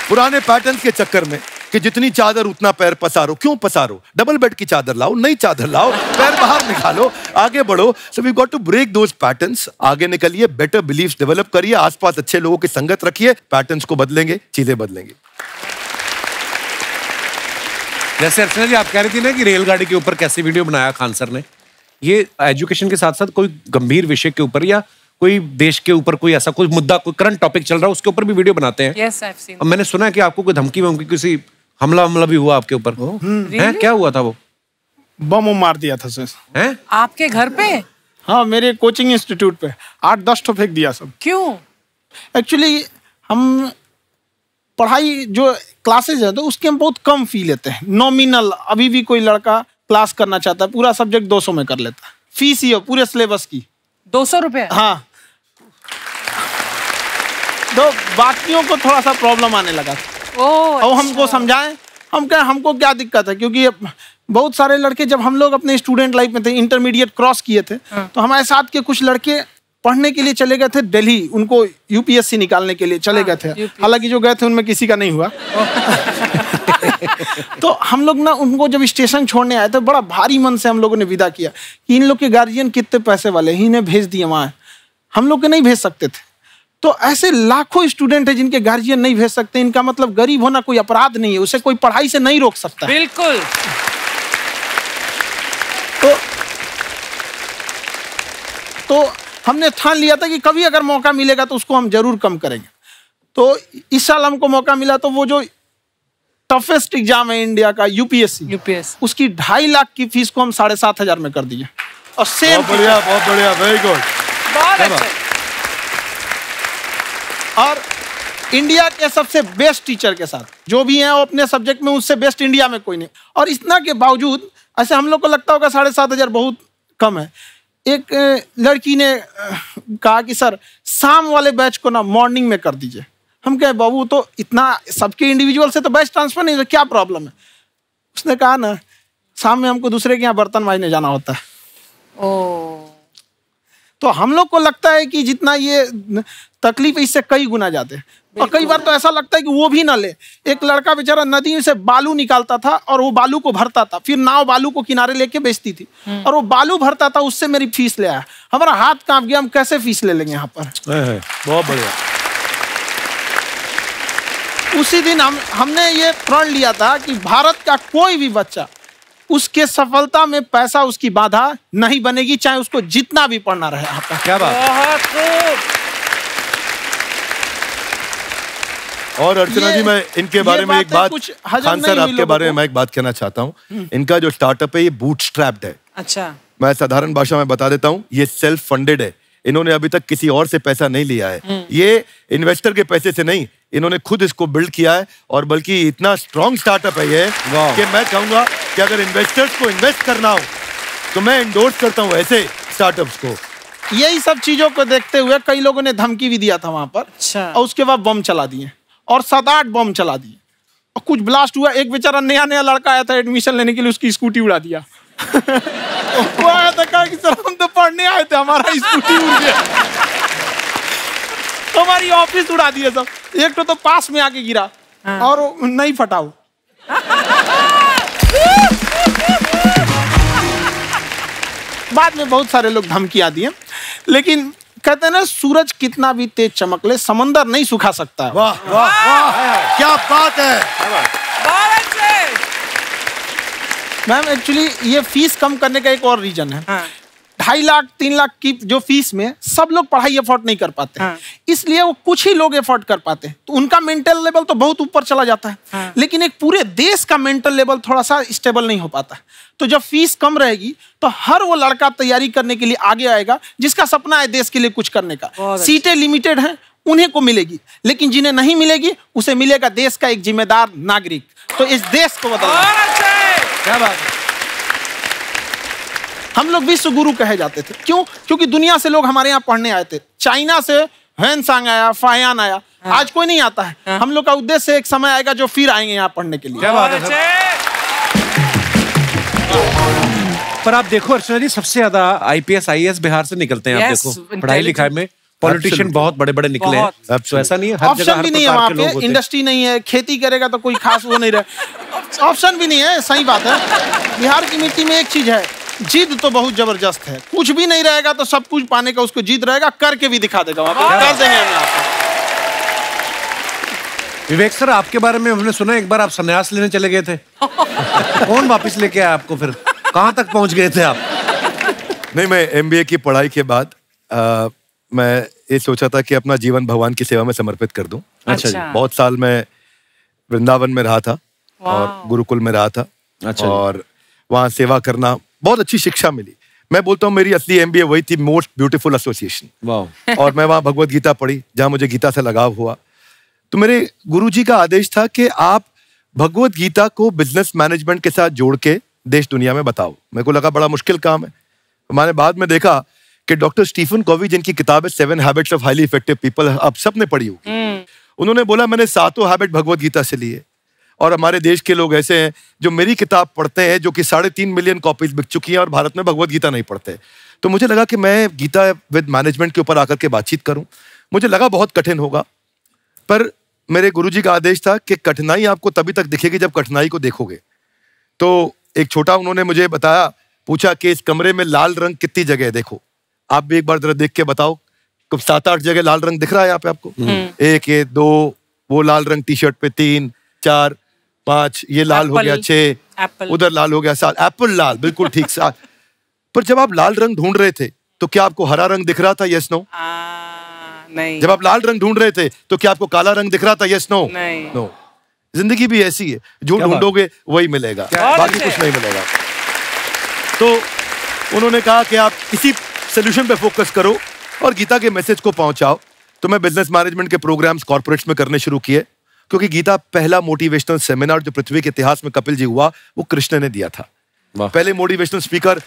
पुराने पैटर्न के चक्कर में कि जितनी चादर उतना पैर पसारो। क्यों पसारो? डबल बेड की चादर लाओ, नई चादर लाओ, पैर बाहर निकालो, आगे बढ़ो। So we got to break those patterns. आगे निकलिए, बेटर बिलीव्स डेवलप करिए, आसपास अच्छे लोगों की संगत रखिए, पैटर्न्स को बदलेंगे, चीजें बदलेंगी। जैसे अर्चना जी आप कह रही थी ना कि रेलगाड़ी के ऊपर कैसे वीडियो बनाया खान सर ने, ये एजुकेशन के साथ साथ कोई गंभीर विषय के ऊपर या कोई देश के ऊपर कोई ऐसा कोई मुद्दा, कोई करंट टॉपिक चल रहा है, उसके ऊपर भी वीडियो बनाते हैं। Yes, I've seen. और मैंने सुना है कि आपको कोई धमकी वमकी, किसी हमला भी हुआ आपके ऊपर? हैं? क्या हुआ था? वो बम मार दिया था सर। हैं? आपके घर पे? हाँ, मेरे कोचिंग इंस्टीट्यूट पे 8-10 ठो फेंक दिया सब। क्यों? एक्चुअली हम पढ़ाई जो क्लासेज है तो उसके हम बहुत कम फी लेते हैं, नॉमिनल। अभी भी कोई लड़का क्लास करना चाहता है, पूरा सब्जेक्ट 200 में कर लेता है। फीस ही हो पूरे सिलेबस की 200 रुपए? हाँ। तो बाकियों को थोड़ा सा प्रॉब्लम आने लगा और हमको समझाएं, हम क्या, हमको क्या दिक्कत है, क्योंकि बहुत सारे लड़के जब हम लोग अपने स्टूडेंट लाइफ में थे, इंटरमीडिएट क्रॉस किए थे, तो हमारे साथ के कुछ लड़के पढ़ने के लिए चले गए थे दिल्ली, उनको यूपीएससी निकालने के लिए चले गए थे। हालांकि जो गए थे उनमें किसी का नहीं हुआ। तो हम लोग ना उनको जब स्टेशन छोड़ने आए तो बड़ा भारी मन से हम लोगों ने विदा किया कि इन लोग के गार्जियन कितने पैसे वाले, इन्हें भेज दिए वहाँ, हम लोग के नहीं भेज सकते थे। तो ऐसे लाखों स्टूडेंट हैं जिनके गार्जियन नहीं भेज सकते। इनका मतलब गरीब होना कोई अपराध नहीं है, उसे कोई पढ़ाई से नहीं रोक सकता। बिल्कुल। तो हमने ठान लिया था कि कभी अगर मौका मिलेगा तो उसको हम जरूर कम करेंगे। तो इस साल हमको मौका मिला, तो वो जो टफेस्ट एग्जाम है इंडिया का, यूपीएससी, उसकी 2.5 लाख की फीस को हम 7,500 में कर दिए। और सेम। बहुत बढ़िया, वेरी गुड, बहुत अच्छा। और इंडिया के सबसे बेस्ट टीचर के साथ जो भी हैं वो अपने सब्जेक्ट में उससे बेस्ट इंडिया में कोई नहीं। और इतना के बावजूद ऐसे हम लोग को लगता होगा 7,500 बहुत कम है। एक लड़की ने कहा कि सर शाम वाले बैच को ना मॉर्निंग में कर दीजिए। हम कहे बाबू तो इतना सबके इंडिविजुअल से तो बैच ट्रांसफर नहीं, तो क्या प्रॉब्लम है? उसने कहा ना शाम में हमको दूसरे के यहाँ बर्तन मांजने जाना होता है। तो हम लोग को लगता है कि जितना ये तकलीफ इससे कई गुना ज्यादा है। और कई बार तो ऐसा लगता है कि वो भी ना ले। एक लड़का बेचारा नदी से बालू निकालता था और वो बालू को भरता था, फिर नाव बालू को किनारे लेके बेचती थी, और वो बालू भरता था, उससे मेरी फीस ले आया। हमारा हाथ कांप गया, हम कैसे फीस ले लेंगे यहाँ पर। बहुत बढ़िया। उसी दिन हमने ये प्रण लिया था कि भारत का कोई भी बच्चा उसके सफलता में पैसा उसकी बाधा नहीं बनेगी, चाहे उसको जितना भी पढ़ना रहे यहाँ पर। क्या बात। और अर्चना जी, मैं इनके बारे में एक बात, खान सर आपके बारे में मैं एक बात कहना चाहता हूँ। इनका जो स्टार्टअप है ये बूटस्ट्रैप्ड है। अच्छा। मैं साधारण भाषा में बता देता हूँ, ये सेल्फ फंडेड है। इन्होंने अभी तक किसी और से पैसा नहीं लिया है। ये इन्वेस्टर के पैसे से नहीं, इन्होंने खुद इसको बिल्ड किया है। और बल्कि इतना स्ट्रॉन्ग स्टार्टअप है ये कि मैं कहूंगा कि अगर इन्वेस्टर्स को इन्वेस्ट करना हो तो मैं इंडोर्स करता हूँ ऐसे स्टार्टअप्स को। यही सब चीजों को देखते हुए कई लोगों ने धमकी भी दिया था वहां पर। अच्छा। और उसके बाद बम चला दिए, और 7-8 बम चला दिए, और कुछ ब्लास्ट हुआ। एक बेचारा नया लड़का आया था एडमिशन लेने के लिए, उसकी स्कूटी उड़ा दिया। वो आया था, कहा कि सर हम तो पढ़ने आए थे, हमारा स्कूटी उड़ गया। हमारी ऑफिस उड़ा दिए सब। एक तो पास में आके गिरा और नहीं फटा वो। बाद में बहुत सारे लोग धमकियां दिए, लेकिन कहते हैं ना सूरज कितना भी तेज चमक ले समंदर नहीं सुखा सकता। वाह वाह वाह, क्या बात है। मैम एक्चुअली ये फीस कम करने का एक और रीजन है। 2.5 लाख 3 लाख की जो फीस में सब लोग पढ़ाई अफोर्ड नहीं कर पाते हैं। इसलिए वो कुछ ही लोग अफोर्ड कर पाते हैं, तो उनका मेंटल लेवल तो बहुत ऊपर चला जाता है। लेकिन एक पूरे देश का मेंटल लेवल थोड़ा सा स्टेबल नहीं हो पाता। तो जब फीस कम रहेगी तो हर वो लड़का तैयारी करने के लिए आगे आएगा जिसका सपना है देश के लिए कुछ करने का। सीटें लिमिटेड हैं, उन्हें को मिलेगी, लेकिन जिन्हें नहीं मिलेगी उसे मिलेगा देश का एक जिम्मेदार नागरिक। तो इस देश को बदलना। क्या बात है। हम लोग विश्व गुरु कहे जाते थे, क्यों? क्योंकि दुनिया से लोग हमारे यहाँ पढ़ने आए थे। चाइना से ह्वेनसांग आया, फायान आया, आज कोई नहीं आता है। हम लोग का उद्देश्य एक समय आएगा जो फिर आएंगे यहाँ पढ़ने के लिए। क्या बात है। पर आप देखो अर्चना जी, सबसे ज्यादा IPS IAS बिहार से निकलते हैं। आप देखो पढ़ाई लिखाई में पॉलिटिशियन बहुत बड़े बड़े निकले हैं। तो ऐसा नहीं है, हर जगह ऑप्शन भी नहीं है वहाँ पे, इंडस्ट्री नहीं है, खेती करेगा तो कोई खास वो नहीं रहे, ऑप्शन भी नहीं है। सही बात है। बिहार की मिट्टी में एक चीज है, जिद तो बहुत जबरदस्त है। कुछ भी नहीं रहेगा तो सब कुछ पाने का उसको जिद रहेगा, करके भी दिखा देगा। कर देंगे हम आपको। विवेक सर, आपके बारे में हमने सुना एक बार आप संन्यास लेने चले गए थे। कौन वापस लेके आया आपको? फिर कहाँ तक पहुंच गए थे आप? नहीं, मैं MBA की पढ़ाई के बाद मैं ये सोचा था कि अपना जीवन भगवान की सेवा में समर्पित कर दूं। अच्छा जी। बहुत साल मैं वृंदावन में रहा था और गुरुकुल में रहा था। अच्छा। और वहाँ सेवा करना, बहुत अच्छी शिक्षा मिली। मैं बोलता हूँ मेरी असली MBA वही थी, मोस्ट ब्यूटीफुल एसोसिएशन। और मैं वहाँ भगवत गीता पढ़ी, जहाँ मुझे गीता से लगाव हुआ। तो मेरे गुरुजी का आदेश था कि आप भगवत गीता को बिजनेस मैनेजमेंट के साथ जोड़ के देश दुनिया में बताओ। मेरे को लगा बड़ा मुश्किल काम है। मैंने बाद में देखा कि डॉक्टर स्टीफन कोवी, जिनकी किताब है 7 habits of highly effective people, आप सबने पढ़ी होगी। उन्होंने बोला मैंने 7 हैबिट भगवत गीता से लिए। और हमारे देश के लोग ऐसे हैं जो मेरी किताब पढ़ते हैं, जो कि 3.5 मिलियन कॉपीज बिक चुकी हैं, और भारत में भगवत गीता नहीं पढ़ते। तो मुझे लगा कि मैं गीता विद मैनेजमेंट के ऊपर आकर के बातचीत करूं। मुझे लगा बहुत कठिन होगा, पर मेरे गुरुजी का आदेश था कि कठिनाई आपको तभी तक दिखेगी जब कठिनाई को देखोगे। तो एक छोटा उन्होंने मुझे बताया, पूछा कि इस कमरे में लाल रंग कितनी जगह है, देखो आप भी एक बार जरा देख के बताओ। कुछ 7-8 जगह लाल रंग दिख रहा है यहाँ पे आपको? 1, 2, वो लाल रंग टी शर्ट पे 3, 4, 5, ये लाल हो गया 6, उधर लाल हो गया 7, एप्पल लाल, बिल्कुल ठीक 7। पर जब आप लाल रंग ढूंढ रहे थे तो क्या आपको हरा रंग दिख रहा था? Yes no? नहीं। जब आप लाल रंग ढूंढ रहे थे तो क्या आपको काला रंग दिख रहा था? Yes no? नो। जिंदगी भी ऐसी है, जो ढूंढोगे वही मिलेगा, बाकी कुछ नहीं मिलेगा। तो उन्होंने कहा कि आप इसी सोल्यूशन पे फोकस करो और गीता के मैसेज को पहुंचाओ। तो मैं बिजनेस मैनेजमेंट के प्रोग्राम्स कॉर्पोरेट्स में करने शुरू किए, क्योंकि गीता पहला मोटिवेशनल सेमिनार जो पृथ्वी के इतिहास में कपिल जी हुआ, वो कृष्ण ने दिया था। पहले मोटिवेशनल स्पीकर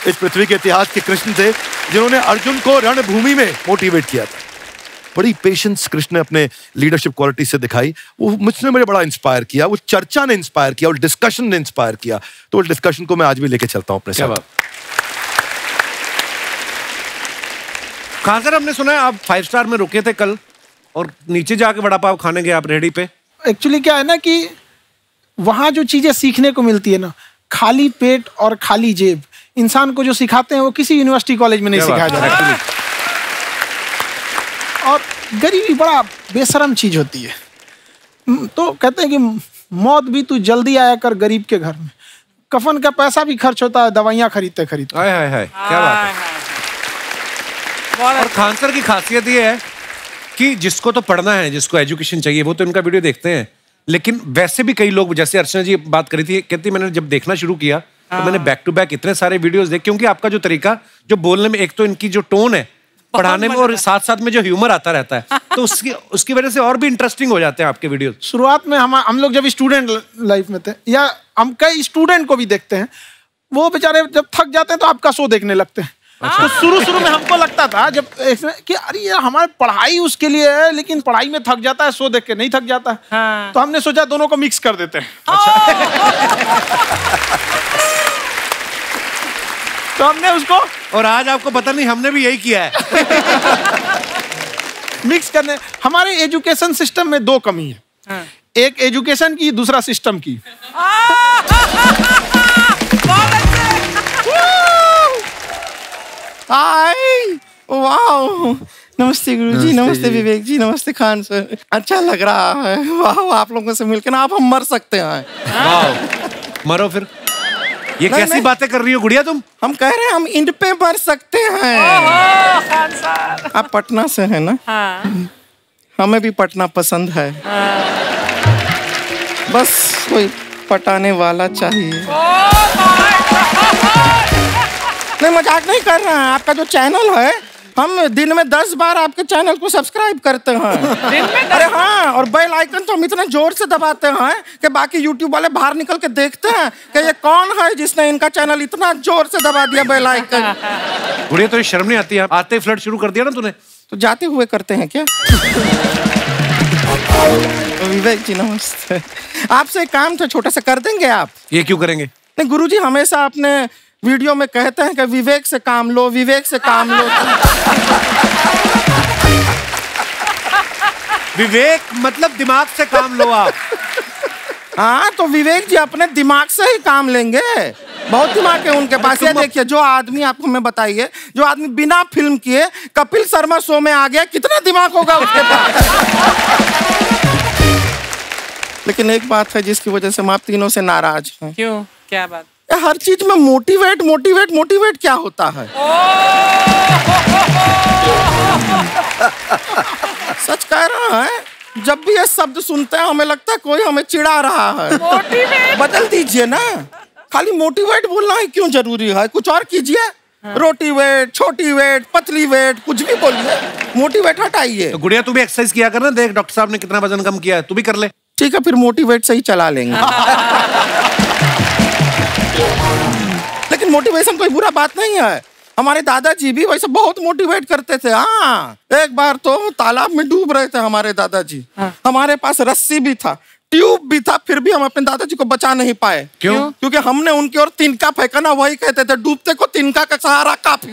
इस पृथ्वी के इतिहास के कृष्ण थे, जिन्होंने अर्जुन को रणभूमि में मोटिवेट किया था। बड़ी पेशेंस कृष्ण ने अपने लीडरशिप क्वालिटी से दिखाई। वो मुझसे मुझे बड़ा इंस्पायर किया, वो चर्चा ने इंस्पायर किया, और डिस्कशन ने इंस्पायर किया। तो उस डिस्कशन को मैं आज भी लेके चलता हूं अपने साथ। कहाँ सर, हमने सुना है आप 5 स्टार में रुके थे कल, और नीचे जाके वड़ा पाव खाने गए आप रेहड़ी पे। एक्चुअली क्या है ना कि वहाँ जो चीजें सीखने को मिलती है ना, खाली पेट और खाली जेब इंसान को जो सिखाते हैं वो किसी यूनिवर्सिटी कॉलेज में नहीं सिखाया जाता। और गरीबी बड़ा बेशरम चीज होती है। तो कहते हैं कि मौत भी तू जल्दी आया कर गरीब के घर में। कफन का पैसा भी खर्च होता है दवाइयाँ खरीदते खरीदते। हाय हाय हाय, क्या बात है। और खान सर की खासियत ये है कि जिसको तो पढ़ना है, जिसको एजुकेशन चाहिए, वो तो इनका वीडियो देखते हैं। लेकिन वैसे भी कई लोग, जैसे अर्चना जी बात करी थी, कहती मैंने जब देखना शुरू किया तो मैंने बैक टू बैक इतने सारे वीडियोस देखे, क्योंकि आपका जो तरीका जो बोलने में, एक तो इनकी जो टोन है पढ़ाने में, और साथ साथ में जो ह्यूमर आता रहता है, तो उसकी वजह से और भी इंटरेस्टिंग हो जाते हैं आपके वीडियो। शुरुआत में हम लोग जब स्टूडेंट लाइफ में थे, या हम कई स्टूडेंट को भी देखते हैं, वो बेचारे जब थक जाते हैं तो आपका शो देखने लगते हैं। तो शुरू में हमको लगता था जब कि अरे ये हमारी पढ़ाई उसके लिए है, लेकिन पढ़ाई में थक जाता है, शो देख के नहीं थक जाता है। तो हमने सोचा दोनों को मिक्स कर देते हैं। तो हमने उसको, और आज आपको पता नहीं हमने भी यही किया है। मिक्स करने। हमारे एजुकेशन सिस्टम में 2 कमी है, एक एजुकेशन की, दूसरा सिस्टम की। हाय, वाओ, नमस्ते गुरुजी, नमस्ते विवेक जी, नमस्ते खान सर। अच्छा लग रहा है, वाह, आप लोगों से मिलकर ना आप हम मर सकते हैं। वाह, मरो फिर। ये कैसी बातें कर रही हो गुड़िया तुम? हम कह रहे हैं हम इन पे मर सकते हैं। आप पटना से है ना? हाँ। हमें भी पटना पसंद है। बस कोई पटाने वाला चाहिए। नहीं, मजाक नहीं कर रहे हैं। आपका जो चैनल है, हम दिन में 10 बार आपके चैनल को सब्सक्राइब करते हैं। दिन में 10? अरे हाँ, और बेल आइकन तो हम इतना जोर से दबाते हैं कि बाकी यूट्यूब वाले बाहर निकल के देखते हैं कि ये कौन है जिसने इनका चैनल इतना जोर से दबा दिया बेल आइकन। गुड़िया तो शर्म नहीं आती है? आते ही फ्लर्ट शुरू कर दिया ना तूने। तो जाते हुए करते हैं क्या? विवेक जी नमस्ते। आपसे एक काम था छोटा सा, कर देंगे आप? ये क्यों करेंगे? नहीं गुरुजी हमेशा अपने वीडियो में कहते हैं कि विवेक से काम लो, विवेक से काम लो। विवेक मतलब दिमाग से काम लो आप। हाँ तो विवेक जी अपने दिमाग से ही काम लेंगे। बहुत दिमाग है उनके पास। ये देखिए, जो आदमी, आपको मैं बताइए, जो आदमी बिना फिल्म किए कपिल शर्मा शो में आ गया, कितना दिमाग होगा उसके पास। लेकिन एक बात है जिसकी वजह से हम आप तीनों से नाराज हैं। क्यों? क्या बात? हर चीज में मोटिवेट मोटिवेट मोटिवेट क्या होता है? सच कह रहा है, जब भी ये शब्द सुनते हैं हमें लगता है कोई हमें चिढ़ा रहा है। मोटिवेट बदल दीजिए ना, खाली मोटिवेट बोलना ही क्यों जरूरी है? कुछ और कीजिए। रोटी वेट, छोटी वेट, पतली वेट, कुछ भी बोलिए, मोटिवेट हटाइए। तो गुड़िया तू भी एक्सरसाइज किया कर ना, देख डॉक्टर साहब ने कितना वजन कम किया है, तू भी कर ले। ठीक है, फिर मोटिवेट से ही चला लेंगे। लेकिन मोटिवेशन कोई बुरा बात नहीं है। हमारे दादाजी भी वैसे बहुत मोटिवेट करते थे। हाँ, एक बार तो तालाब में डूब रहे थे हमारे दादाजी। हमारे पास रस्सी भी था, ट्यूब भी था, फिर भी हम अपने दादाजी को बचा नहीं पाए। क्यों? क्योंकि हमने उनकी ओर तिनका फेंका ना, वही कहते थे डूबते को तिनका का सहारा काफी।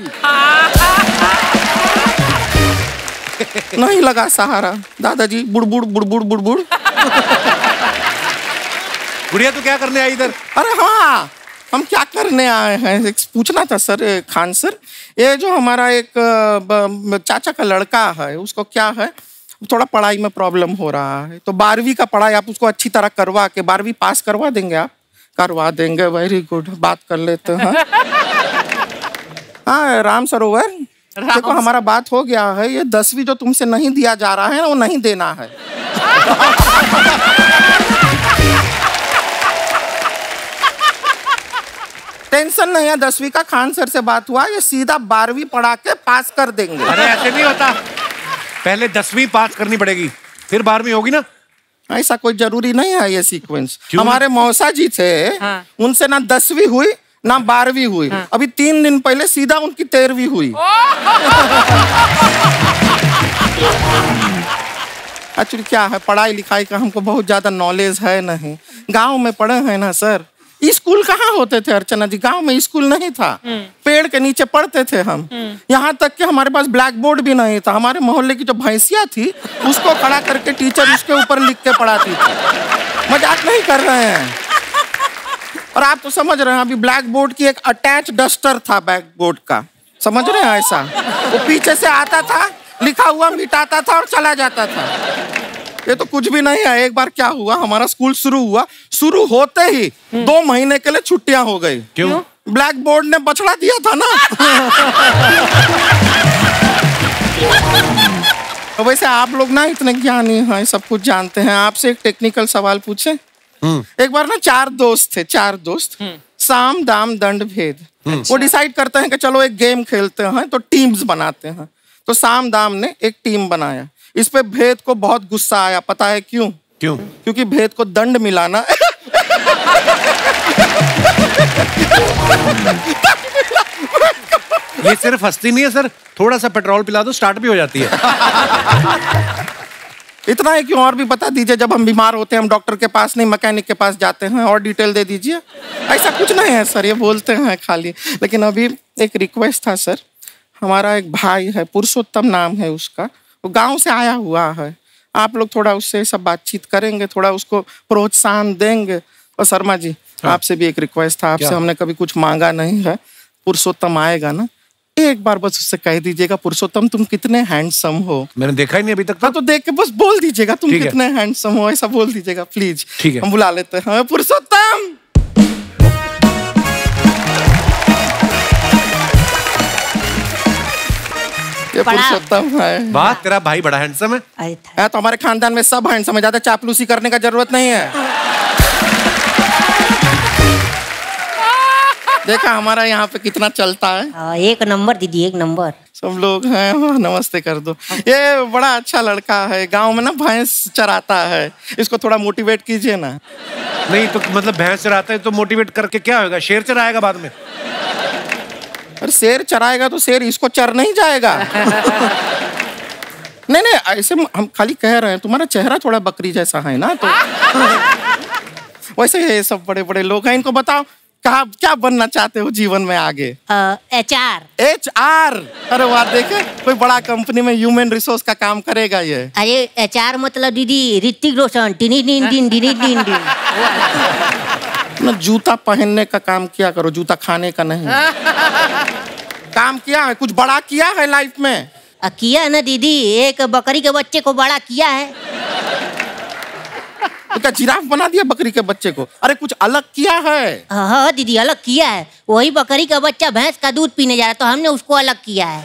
नहीं लगा सहारा, दादाजी बुड़बुड़ बुड़बुड़ बुड़बुड़। गुड़िया तू क्या करने आई इधर? अरे हाँ, हम क्या करने आए हैं एक पूछना था सर, खान सर। ये जो हमारा एक चाचा का लड़का है, उसको क्या है, थोड़ा पढ़ाई में प्रॉब्लम हो रहा है। तो 12वीं का पढ़ाई आप उसको अच्छी तरह करवा के 12वीं पास करवा देंगे आप? करवा देंगे, वेरी गुड, बात कर लेते हैं। हाँ राम सरोवर, देखो हमारा बात हो गया है। ये 10वीं जो तुमसे नहीं दिया जा रहा है वो नहीं देना है। टेंशन नहीं है, 10वीं का खान सर से बात हुआ, ये सीधा 12वीं पढ़ा के पास कर देंगे। अरे ऐसे नहीं होता, पहले 10वीं पास करनी पड़ेगी, फिर 12वीं होगी ना। ऐसा कोई जरूरी नहीं है ये सीक्वेंस। हमारे मौसा जी थे, उनसे ना 10वीं हुई ना 12वीं हुई। अभी 3 दिन पहले सीधा उनकी 13वीं हुई। एक्चुअली क्या है, पढ़ाई लिखाई का हमको बहुत ज्यादा नॉलेज है नहीं। गांव में पढ़े हैं ना सर। स्कूल कहाँ होते थे अर्चना जी, गांव में स्कूल नहीं था। पेड़ के नीचे पढ़ते थे हम। यहाँ तक कि हमारे पास ब्लैक बोर्ड भी नहीं था। हमारे मोहल्ले की जो भैंसिया थी उसको खड़ा करके टीचर उसके ऊपर लिख के पढ़ाती थी। मजाक नहीं कर रहे हैं। और आप तो समझ रहे हैं, अभी ब्लैक बोर्ड की एक अटैच डस्टर था बैक बोर्ड का, समझ रहे हैं ऐसा, वो पीछे से आता था, लिखा हुआ मिटाता था और चला जाता था। ये तो कुछ भी नहीं है। एक बार क्या हुआ, हमारा स्कूल शुरू हुआ, शुरू होते ही 2 महीने के लिए छुट्टियां हो गई। क्यों? ब्लैक बोर्ड ने बछड़ा दिया था ना। तो वैसे आप लोग ना इतने ज्ञानी हैं, सब कुछ जानते हैं। आपसे एक टेक्निकल सवाल पूछे। एक बार ना 4 दोस्त थे, 4 दोस्त, साम दाम दंड भेद। वो डिसाइड करते हैं कि चलो एक गेम खेलते हैं, तो टीम्स बनाते हैं। तो साम दाम ने एक टीम बनाया। इस पे भेद को बहुत गुस्सा आया। पता है क्यों? क्यों? क्योंकि भेद को दंड मिलाना। ये सिर्फ हंसती नहीं है सर, थोड़ा सा पेट्रोल पिला दो, स्टार्ट भी हो जाती है। इतना है क्यों और भी बता दीजिए। जब हम बीमार होते हैं हम डॉक्टर के पास नहीं मैकेनिक के पास जाते हैं। और डिटेल दे दीजिए। ऐसा कुछ नहीं है सर, ये बोलते हैं खाली। लेकिन अभी एक रिक्वेस्ट था सर, हमारा एक भाई है, पुरुषोत्तम नाम है उसका, वो गांव से आया हुआ है। आप लोग थोड़ा उससे सब बातचीत करेंगे, थोड़ा उसको प्रोत्साहन देंगे। और शर्मा जी आपसे भी एक रिक्वेस्ट था, आपसे हमने कभी कुछ मांगा नहीं है। पुरुषोत्तम आएगा ना, एक बार बस उससे कह दीजिएगा, पुरुषोत्तम तुम कितने हैंडसम हो। मैंने देखा ही नहीं अभी तक। तो देख के बस बोल दीजिएगा तुम कितने हैंडसम हो, ऐसा बोल दीजिएगा प्लीज। ठीक है, हम बुला लेते हैं पुरुषोत्तम। ये पुरुषोत्तम है। वाह, तेरा भाई बड़ा हैंडसम है। तो हमारे खानदान में सब हैंडसम है, ज्यादा चापलूसी करने का जरूरत नहीं है। देखा हमारा यहाँ पे कितना चलता है। एक नंबर दीदी, एक नंबर। सब लोग हैं, नमस्ते कर दो। ये बड़ा अच्छा लड़का है, गांव में ना भैंस चराता है, इसको थोड़ा मोटिवेट कीजिए ना। नहीं तो मतलब भैंस चराता है तो मोटिवेट करके क्या होगा? शेर चराएगा बाद में। अरे शेर चराएगा तो शेर इसको चर नहीं जाएगा। नहीं नहीं, ऐसे हम खाली कह रहे हैं, तुम्हारा चेहरा थोड़ा बकरी जैसा है ना, तो वैसे ये सब बड़े बड़े लोग हैं। इनको बताओ कहा क्या बनना चाहते हो जीवन में आगे? HR। HR? अरे वाह, देखे कोई बड़ा कंपनी में ह्यूमन रिसोर्स का काम करेगा ये। अरे HR मतलब दीदी ऋतिक रोशन। ना जूता पहनने का काम किया करो, जूता खाने का नहीं। काम किया है, कुछ बड़ा किया है लाइफ में? किया है ना दीदी, एक बकरी के बच्चे को बड़ा किया है। तो क्या जिराफ बना दिया बकरी के बच्चे को? अरे कुछ अलग किया है। हाँ दीदी, अलग किया है। वही बकरी का बच्चा भैंस का दूध पीने जा रहा तो हमने उसको अलग किया है।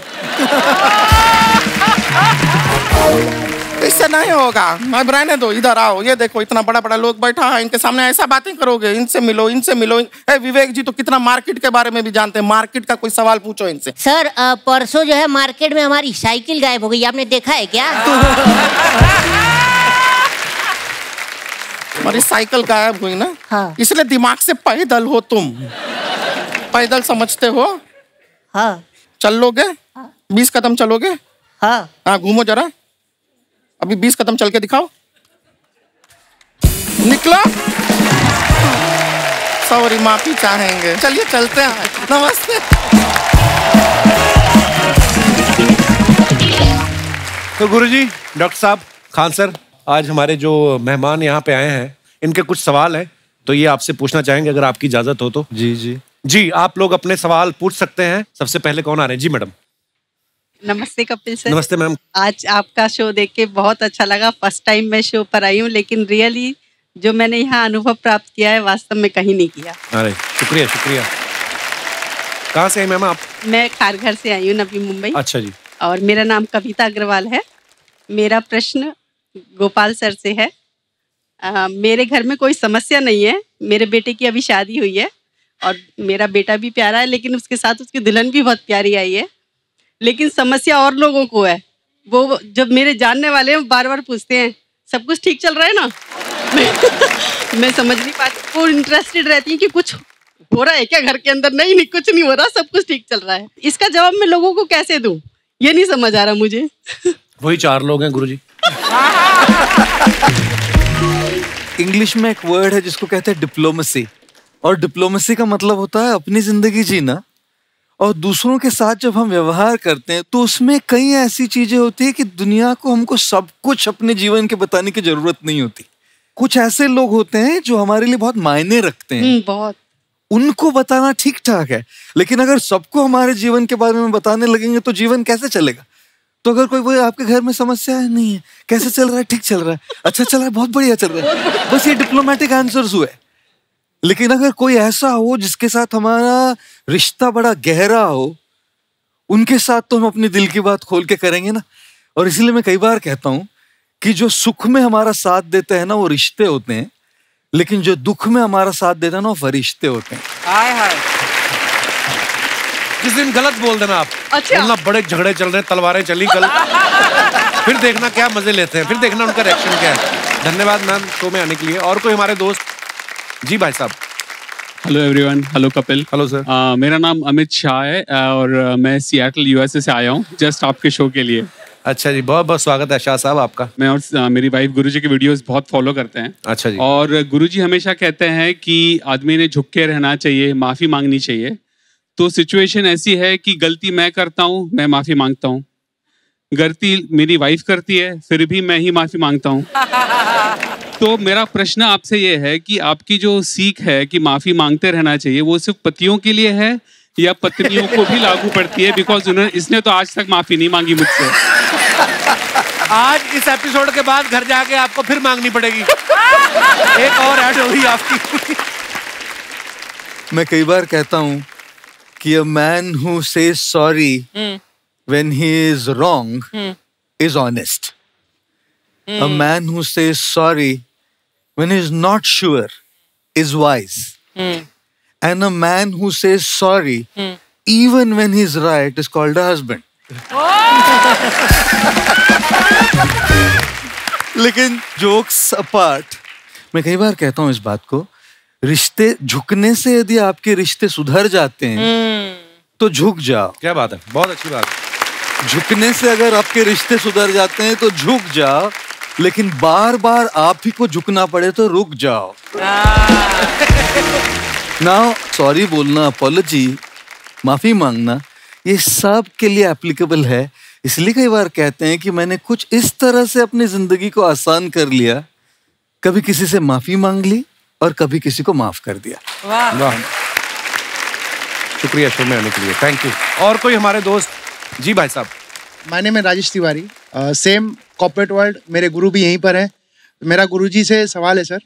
इससे नहीं होगा, मैं रहने दो, इधर आओ। ये देखो इतना बड़ा बड़ा लोग बैठा है, इनके सामने ऐसा बातें करोगे? इनसे मिलो, इनसे मिलो। विवेक जी तो कितना मार्केट के बारे में भी जानते हैं, मार्केट का कोई सवाल पूछो इनसे। सर परसों जो है मार्केट में हमारी साइकिल गायब हो गई, आपने देखा है क्या? हमारी साइकिल गायब हुई ना? हाँ। इसलिए दिमाग से पैदल हो तुम। पैदल समझते हो? हाँ। चल लोगे? 20 कदम चलोगे? हाँ। हाँ, घूमो जरा, अभी 20 कदम चल के दिखाओ। निकलो। सॉरी, माफी चाहेंगे। चलिए चलते हैं, नमस्ते। तो गुरुजी, डॉक्टर साहब, खान सर, आज हमारे जो मेहमान यहाँ पे आए हैं, इनके कुछ सवाल हैं तो ये आपसे पूछना चाहेंगे, अगर आपकी इजाजत हो तो। जी जी जी, आप लोग अपने सवाल पूछ सकते हैं। सबसे पहले कौन आ रहे हैं? जी मैडम। नमस्ते कपिल सर। नमस्ते मैम। आज आपका शो देख के बहुत अच्छा लगा। फर्स्ट टाइम मैं शो पर आई हूँ, लेकिन रियली जो मैंने यहाँ अनुभव प्राप्त किया है वास्तव में कहीं नहीं किया। अरे शुक्रिया शुक्रिया। कहाँ से हैं मैम आप? मैं खारघर से आई हूँ, नवी मुंबई। अच्छा जी। और मेरा नाम कविता अग्रवाल है। मेरा प्रश्न गोपाल सर से है। मेरे घर में कोई समस्या नहीं है। मेरे बेटे की अभी शादी हुई है और मेरा बेटा भी प्यारा है, लेकिन उसके साथ उसकी दुल्हन भी बहुत प्यारी आई है। लेकिन समस्या और लोगों को है। वो जब मेरे जानने वाले हैं बार बार पूछते हैं सब कुछ ठीक चल रहा है ना? मैं समझ नहीं पाती। वो इंटरेस्टेड रहती है कि कुछ हो रहा है क्या घर के अंदर? नहीं नहीं, कुछ नहीं हो रहा, सब कुछ ठीक चल रहा है। इसका जवाब मैं लोगों को कैसे दूं, ये नहीं समझ आ रहा मुझे। वही 4 लोग हैं गुरुजी। इंग्लिश में एक वर्ड है जिसको कहते हैं डिप्लोमेसी, और डिप्लोमेसी का मतलब होता है अपनी जिंदगी जीना। और दूसरों के साथ जब हम व्यवहार करते हैं तो उसमें कई ऐसी चीजें होती है कि दुनिया को हमको सब कुछ अपने जीवन के बताने की जरूरत नहीं होती। कुछ ऐसे लोग होते हैं जो हमारे लिए बहुत मायने रखते हैं, बहुत। उनको बताना ठीक ठाक है, लेकिन अगर सबको हमारे जीवन के बारे में बताने लगेंगे तो जीवन कैसे चलेगा? तो अगर कोई आपके घर में समस्या है, नहीं है, कैसे चल रहा है? ठीक चल रहा है, अच्छा चल रहा है, बहुत बढ़िया चल रहा है, बस ये डिप्लोमेटिक आंसर्स हुए। लेकिन अगर कोई ऐसा हो जिसके साथ हमारा रिश्ता बड़ा गहरा हो, उनके साथ तो हम अपने दिल की बात खोल के करेंगे ना। और इसलिए मैं कई बार कहता हूं कि जो सुख में हमारा साथ देते हैं ना वो रिश्ते होते हैं, लेकिन जो दुख में हमारा साथ देता है ना वो फरिश्ते होते हैं। हाय हाय। किस दिन गलत बोल देना आप। अच्छा। बोलना बड़े झगड़े चल रहे हैं, तलवारें चली कल। फिर देखना क्या मजे लेते हैं, फिर देखना उनका रिएक्शन क्या है। धन्यवाद मैम शो में आने के लिए। और कोई हमारे दोस्त? जी भाई साहब। Hello everyone. Hello Kapil. Hello sir. मेरा नाम अमित शाह है और मैं सिएटल यूएसए से आया हूँ जस्ट आपके शो के लिए। अच्छा जी, बहुत बहुत स्वागत है शाह साहब आपका। मैं और मेरी वाइफ गुरुजी के वीडियोस बहुत फॉलो करते हैं। अच्छा जी। और गुरुजी हमेशा कहते हैं कि आदमी ने झुक के रहना चाहिए, माफ़ी मांगनी चाहिए। तो सिचुएशन ऐसी है कि गलती मैं करता हूँ, मैं माफ़ी मांगता हूँ। गलती मेरी वाइफ करती है, फिर भी मैं ही माफ़ी मांगता हूँ। तो मेरा प्रश्न आपसे ये है कि आपकी जो सीख है कि माफ़ी मांगते रहना चाहिए, वो सिर्फ पतियों के लिए है या पत्नियों को भी लागू पड़ती है? बिकॉज इसने तो आज तक माफ़ी नहीं मांगी मुझसे। आज इस एपिसोड के बाद घर जाके आपको फिर मांगनी पड़ेगी। एक और ऐड होगी आपकी। मैं कई बार कहता हूं कि a man who says sorry when he is wrong is honest. A man who says sorry when he is not sure is wise. And a man who says sorry even when he is right is called a husband. लेकिन jokes apart, मैं कई बार कहता हूँ इस बात को, रिश्ते झुकने से यदि आपके रिश्ते सुधर जाते हैं तो झुक जाओ। क्या बात है, बहुत अच्छी बात है। झुकने से अगर आपके रिश्ते सुधर जाते हैं तो झुक जाओ, लेकिन बार बार आप ही को झुकना पड़े तो रुक जाओ। नाउ सॉरी बोलना, अपॉलजी, माफी मांगना, ये सब के लिए एप्लीकेबल है। इसलिए कई बार कहते हैं कि मैंने कुछ इस तरह से अपनी जिंदगी को आसान कर लिया, कभी किसी से माफी मांग ली और कभी किसी को माफ कर दिया। वाह, शुक्रिया शो में आने के लिए, थैंक यू। और कोई हमारे दोस्त? जी भाई साहब। माय नेम है Rajesh Tiwari, same corporate world, मेरे गुरु भी यहीं पर है। मेरा गुरुजी से सवाल है सर,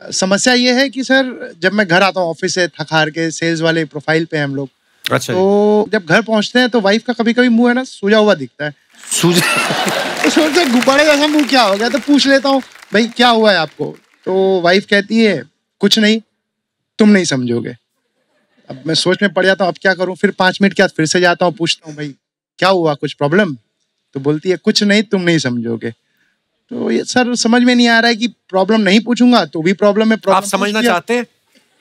समस्या ये है कि सर जब मैं घर आता हूँ ऑफिस से थक हार के, सेल्स वाले प्रोफाइल पे हम लोग, अच्छा, तो जब घर पहुंचते हैं तो वाइफ का कभी कभी मुंह है ना सूजा हुआ दिखता है। तो सोचते हैं गुब्बारे जैसा मुंह क्या हो गया, तो पूछ लेता हूँ भाई क्या हुआ है आपको, तो वाइफ कहती है कुछ नहीं, तुम नहीं समझोगे। अब मैं सोच में पड़ जाता हूँ अब क्या करूँ। फिर 5 मिनट के बाद फिर से जाता हूँ, पूछता हूँ भाई क्या हुआ, कुछ प्रॉब्लम? तो बोलती है कुछ नहीं, तुम नहीं समझोगे। तो ये सर समझ में नहीं आ रहा है कि प्रॉब्लम नहीं पूछूंगा तो भी प्रॉब्लम है। आप समझना चाहते हैं?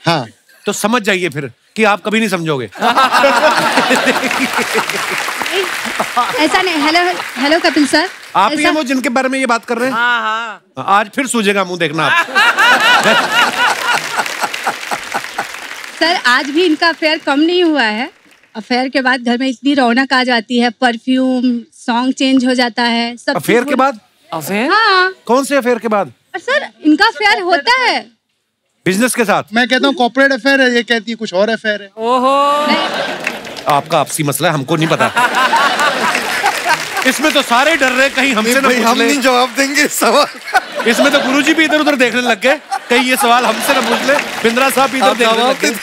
हाँ, तो समझ जाइए फिर कि आप कभी नहीं समझोगे। ऐसा नहीं। हेलो हेलो कपिल सर, आप ही हैं वो जिनके बारे में ये बात कर रहे हैं? हाँ। आज फिर सूझेगा मुंह, देखना आप। सर आज भी इनका अफेयर कम नहीं हुआ है। अफेयर के बाद घर में इतनी रौनक आ जाती है, परफ्यूम, सॉन्ग चेंज हो जाता है, सब। अफेयर के बाद? अफेयर? हाँ। कौन से अफेयर के बाद? सर इनका अफेयर होता है बिजनेस के साथ। मैं कहता हूँ कॉर्पोरेट अफेयर है, ये कहती है कुछ और अफेयर है। ओहो, आपका आपसी मसला है, हमको नहीं पता। इसमें तो सारे डर रहे कहीं हमसे ना पूछ ले। हम नहीं जवाब देंगे सवाल। इसमें तो गुरुजी भी इधर उधर देखने लग गए, कहीं ये सवाल हमसे ना पूछ ले। बिंद्रा साहब भी इधर देखने लग गए।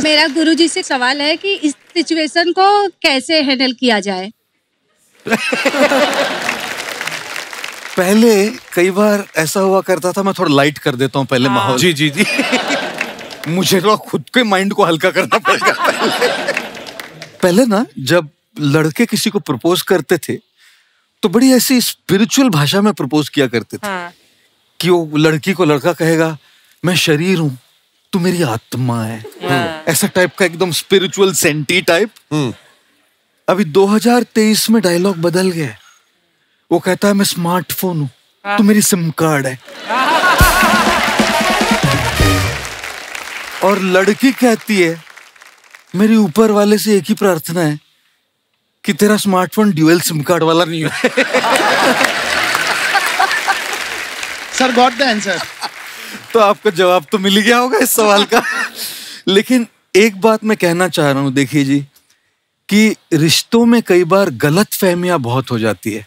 मेरा गुरुजी से सवाल है कि इस सिचुएशन को कैसे हैंडल किया जाए। पहले कई बार ऐसा हुआ करता था, मैं थोड़ा लाइट कर देता हूँ पहले माहौल। जी जी जी। मुझे तो खुद के माइंड को हल्का करना पड़ेगा पहले ना, जब लड़के किसी को प्रपोज करते थे तो बड़ी ऐसी स्पिरिचुअल भाषा में प्रपोज किया करते थे। कि वो लड़की को लड़का कहेगा मैं शरीर हूँ, तू मेरी आत्मा है। ऐसा टाइप का एकदम स्पिरिचुअल सेंटी टाइप। अभी 2023 में डायलॉग बदल गया। वो कहता है मैं स्मार्टफोन हूँ, तू मेरी सिम कार्ड है। और लड़की कहती है मेरी ऊपर वाले से एक ही प्रार्थना है कि तेरा स्मार्टफोन ड्यूअल सिम कार्ड वाला नहीं है। Sir got the answer. तो आपको जवाब तो मिल गया होगा इस सवाल का। लेकिन एक बात मैं कहना चाह रहा हूं, देखिए जी, कि रिश्तों में कई बार गलतफहमियां बहुत हो जाती है।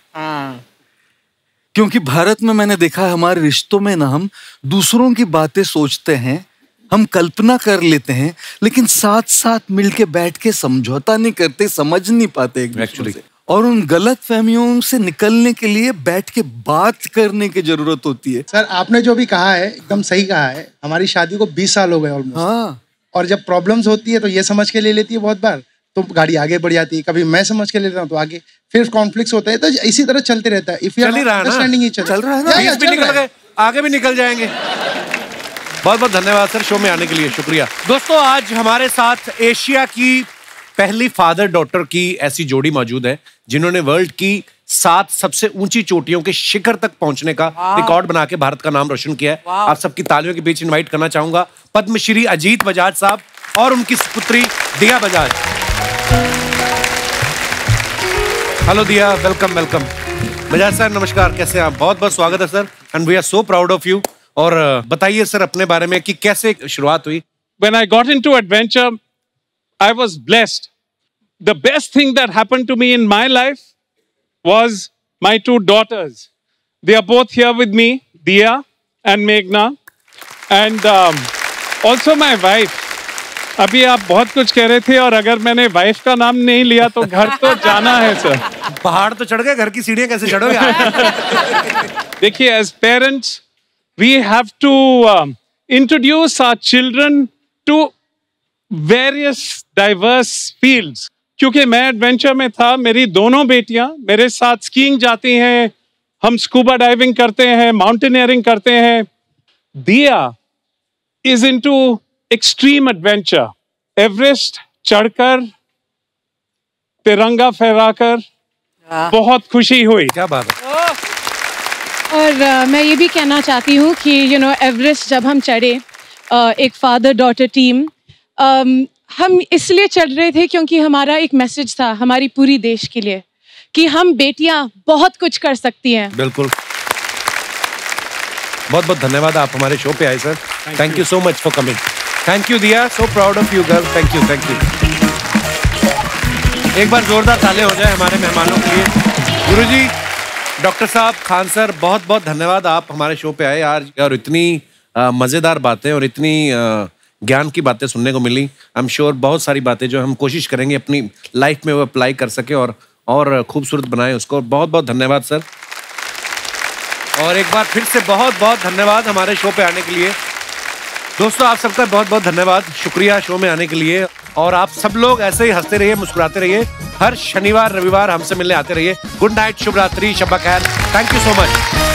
क्योंकि भारत में मैंने देखा है हमारे रिश्तों में ना हम दूसरों की बातें सोचते हैं, हम कल्पना कर लेते हैं, लेकिन साथ साथ मिलके बैठ के समझौता नहीं करते, समझ नहीं पाते एक्चुअली। और उन गलत फहमियों से निकलने के लिए बैठ के बात करने की जरूरत होती है। सर आपने जो भी कहा है एकदम सही कहा है। हमारी शादी को 20 साल हो गए ऑलमोस्ट। हाँ। और जब प्रॉब्लम्स होती है तो ये समझ के ले लेती है बहुत बार, तो गाड़ी आगे बढ़ जाती है। कभी मैं समझ के ले लेता हूँ तो आगे, फिर कॉन्फ्लिक्ट्स होते हैं, तो इसी तरह चलते रहता है। चल ही रहा है ना, चल रहा है ना, बीच भी निकल गए, आगे भी निकल जाएंगे। बहुत बहुत धन्यवाद सर शो में आने के लिए, शुक्रिया। दोस्तों आज हमारे साथ एशिया की पहली फादर डॉटर की ऐसी जोड़ी मौजूद है जिन्होंने वर्ल्ड की 7 सबसे ऊंची चोटियों के शिखर तक पहुंचने का रिकॉर्ड बना के भारत का नाम रोशन किया है। आप सबकी तालियों के बीच इनवाइट करना चाहूंगा पद्मश्री अजीत बजाज साहब और उनकी पुत्री Diya Bajaj. Hello Diya, welcome welcome. Bajaj sir नमस्कार, कैसे हैं आप? बहुत बहुत स्वागत है sir, and we are so proud of you. और बताइए सर अपने बारे में कि कैसे शुरुआत हुई। When I got into adventure, I was blessed. The best thing that happened to me in my life was my 2 daughters. They are both here with me, Diya and Meghna. And also my wife. अभी आप बहुत कुछ कह रहे थे और अगर मैंने वाइफ का नाम नहीं लिया तो घर तो जाना है सर। पहाड़ तो चढ़ गए, घर की सीढ़ियां कैसे चढ़ोगे? देखिए, as parents we have to introduce our children to various diverse fields. क्योंकि मैं एडवेंचर में था, मेरी दोनों बेटियां मेरे साथ स्कीइंग जाती हैं, हम स्कूबा डाइविंग करते हैं, माउंटेनियरिंग करते हैं। दिया is into extreme adventure, Everest चढ़कर, तिरंगा फहराकर, बहुत खुशी हुई। क्या बात है। और मैं ये भी कहना चाहती हूँ कि एवरेस्ट जब हम चढ़े, एक फादर डॉटर टीम, हम इसलिए चढ़ रहे थे क्योंकि हमारा एक मैसेज था हमारी पूरी देश के लिए कि हम बेटियां बहुत कुछ कर सकती हैं। बिल्कुल। बहुत बहुत धन्यवाद, आप हमारे शो पे आए sir. Thank you so much for coming. Thank you Dia, so proud of you girl. Thank you, thank you. एक बार जोरदार ताले हो जाए हमारे मेहमानों के लिए। गुरुजी, डॉक्टर साहब, खान सर, बहुत बहुत धन्यवाद, आप हमारे शो पे आए आज और इतनी मजेदार बातें और इतनी ज्ञान की बातें सुनने को मिली। आई एम श्योर बहुत सारी बातें जो हम कोशिश करेंगे अपनी लाइफ में वो अप्लाई कर सके और खूबसूरत बनाए उसको। बहुत बहुत धन्यवाद सर। और एक बार फिर से बहुत बहुत धन्यवाद हमारे शो पे आने के लिए। दोस्तों, आप सबका बहुत बहुत धन्यवाद, शुक्रिया शो में आने के लिए। और आप सब लोग ऐसे ही हंसते रहिए, मुस्कुराते रहिए। हर शनिवार रविवार हमसे मिलने आते रहिए। गुड नाइट, शुभ रात्रि, शब ब खैर। Thank you so much.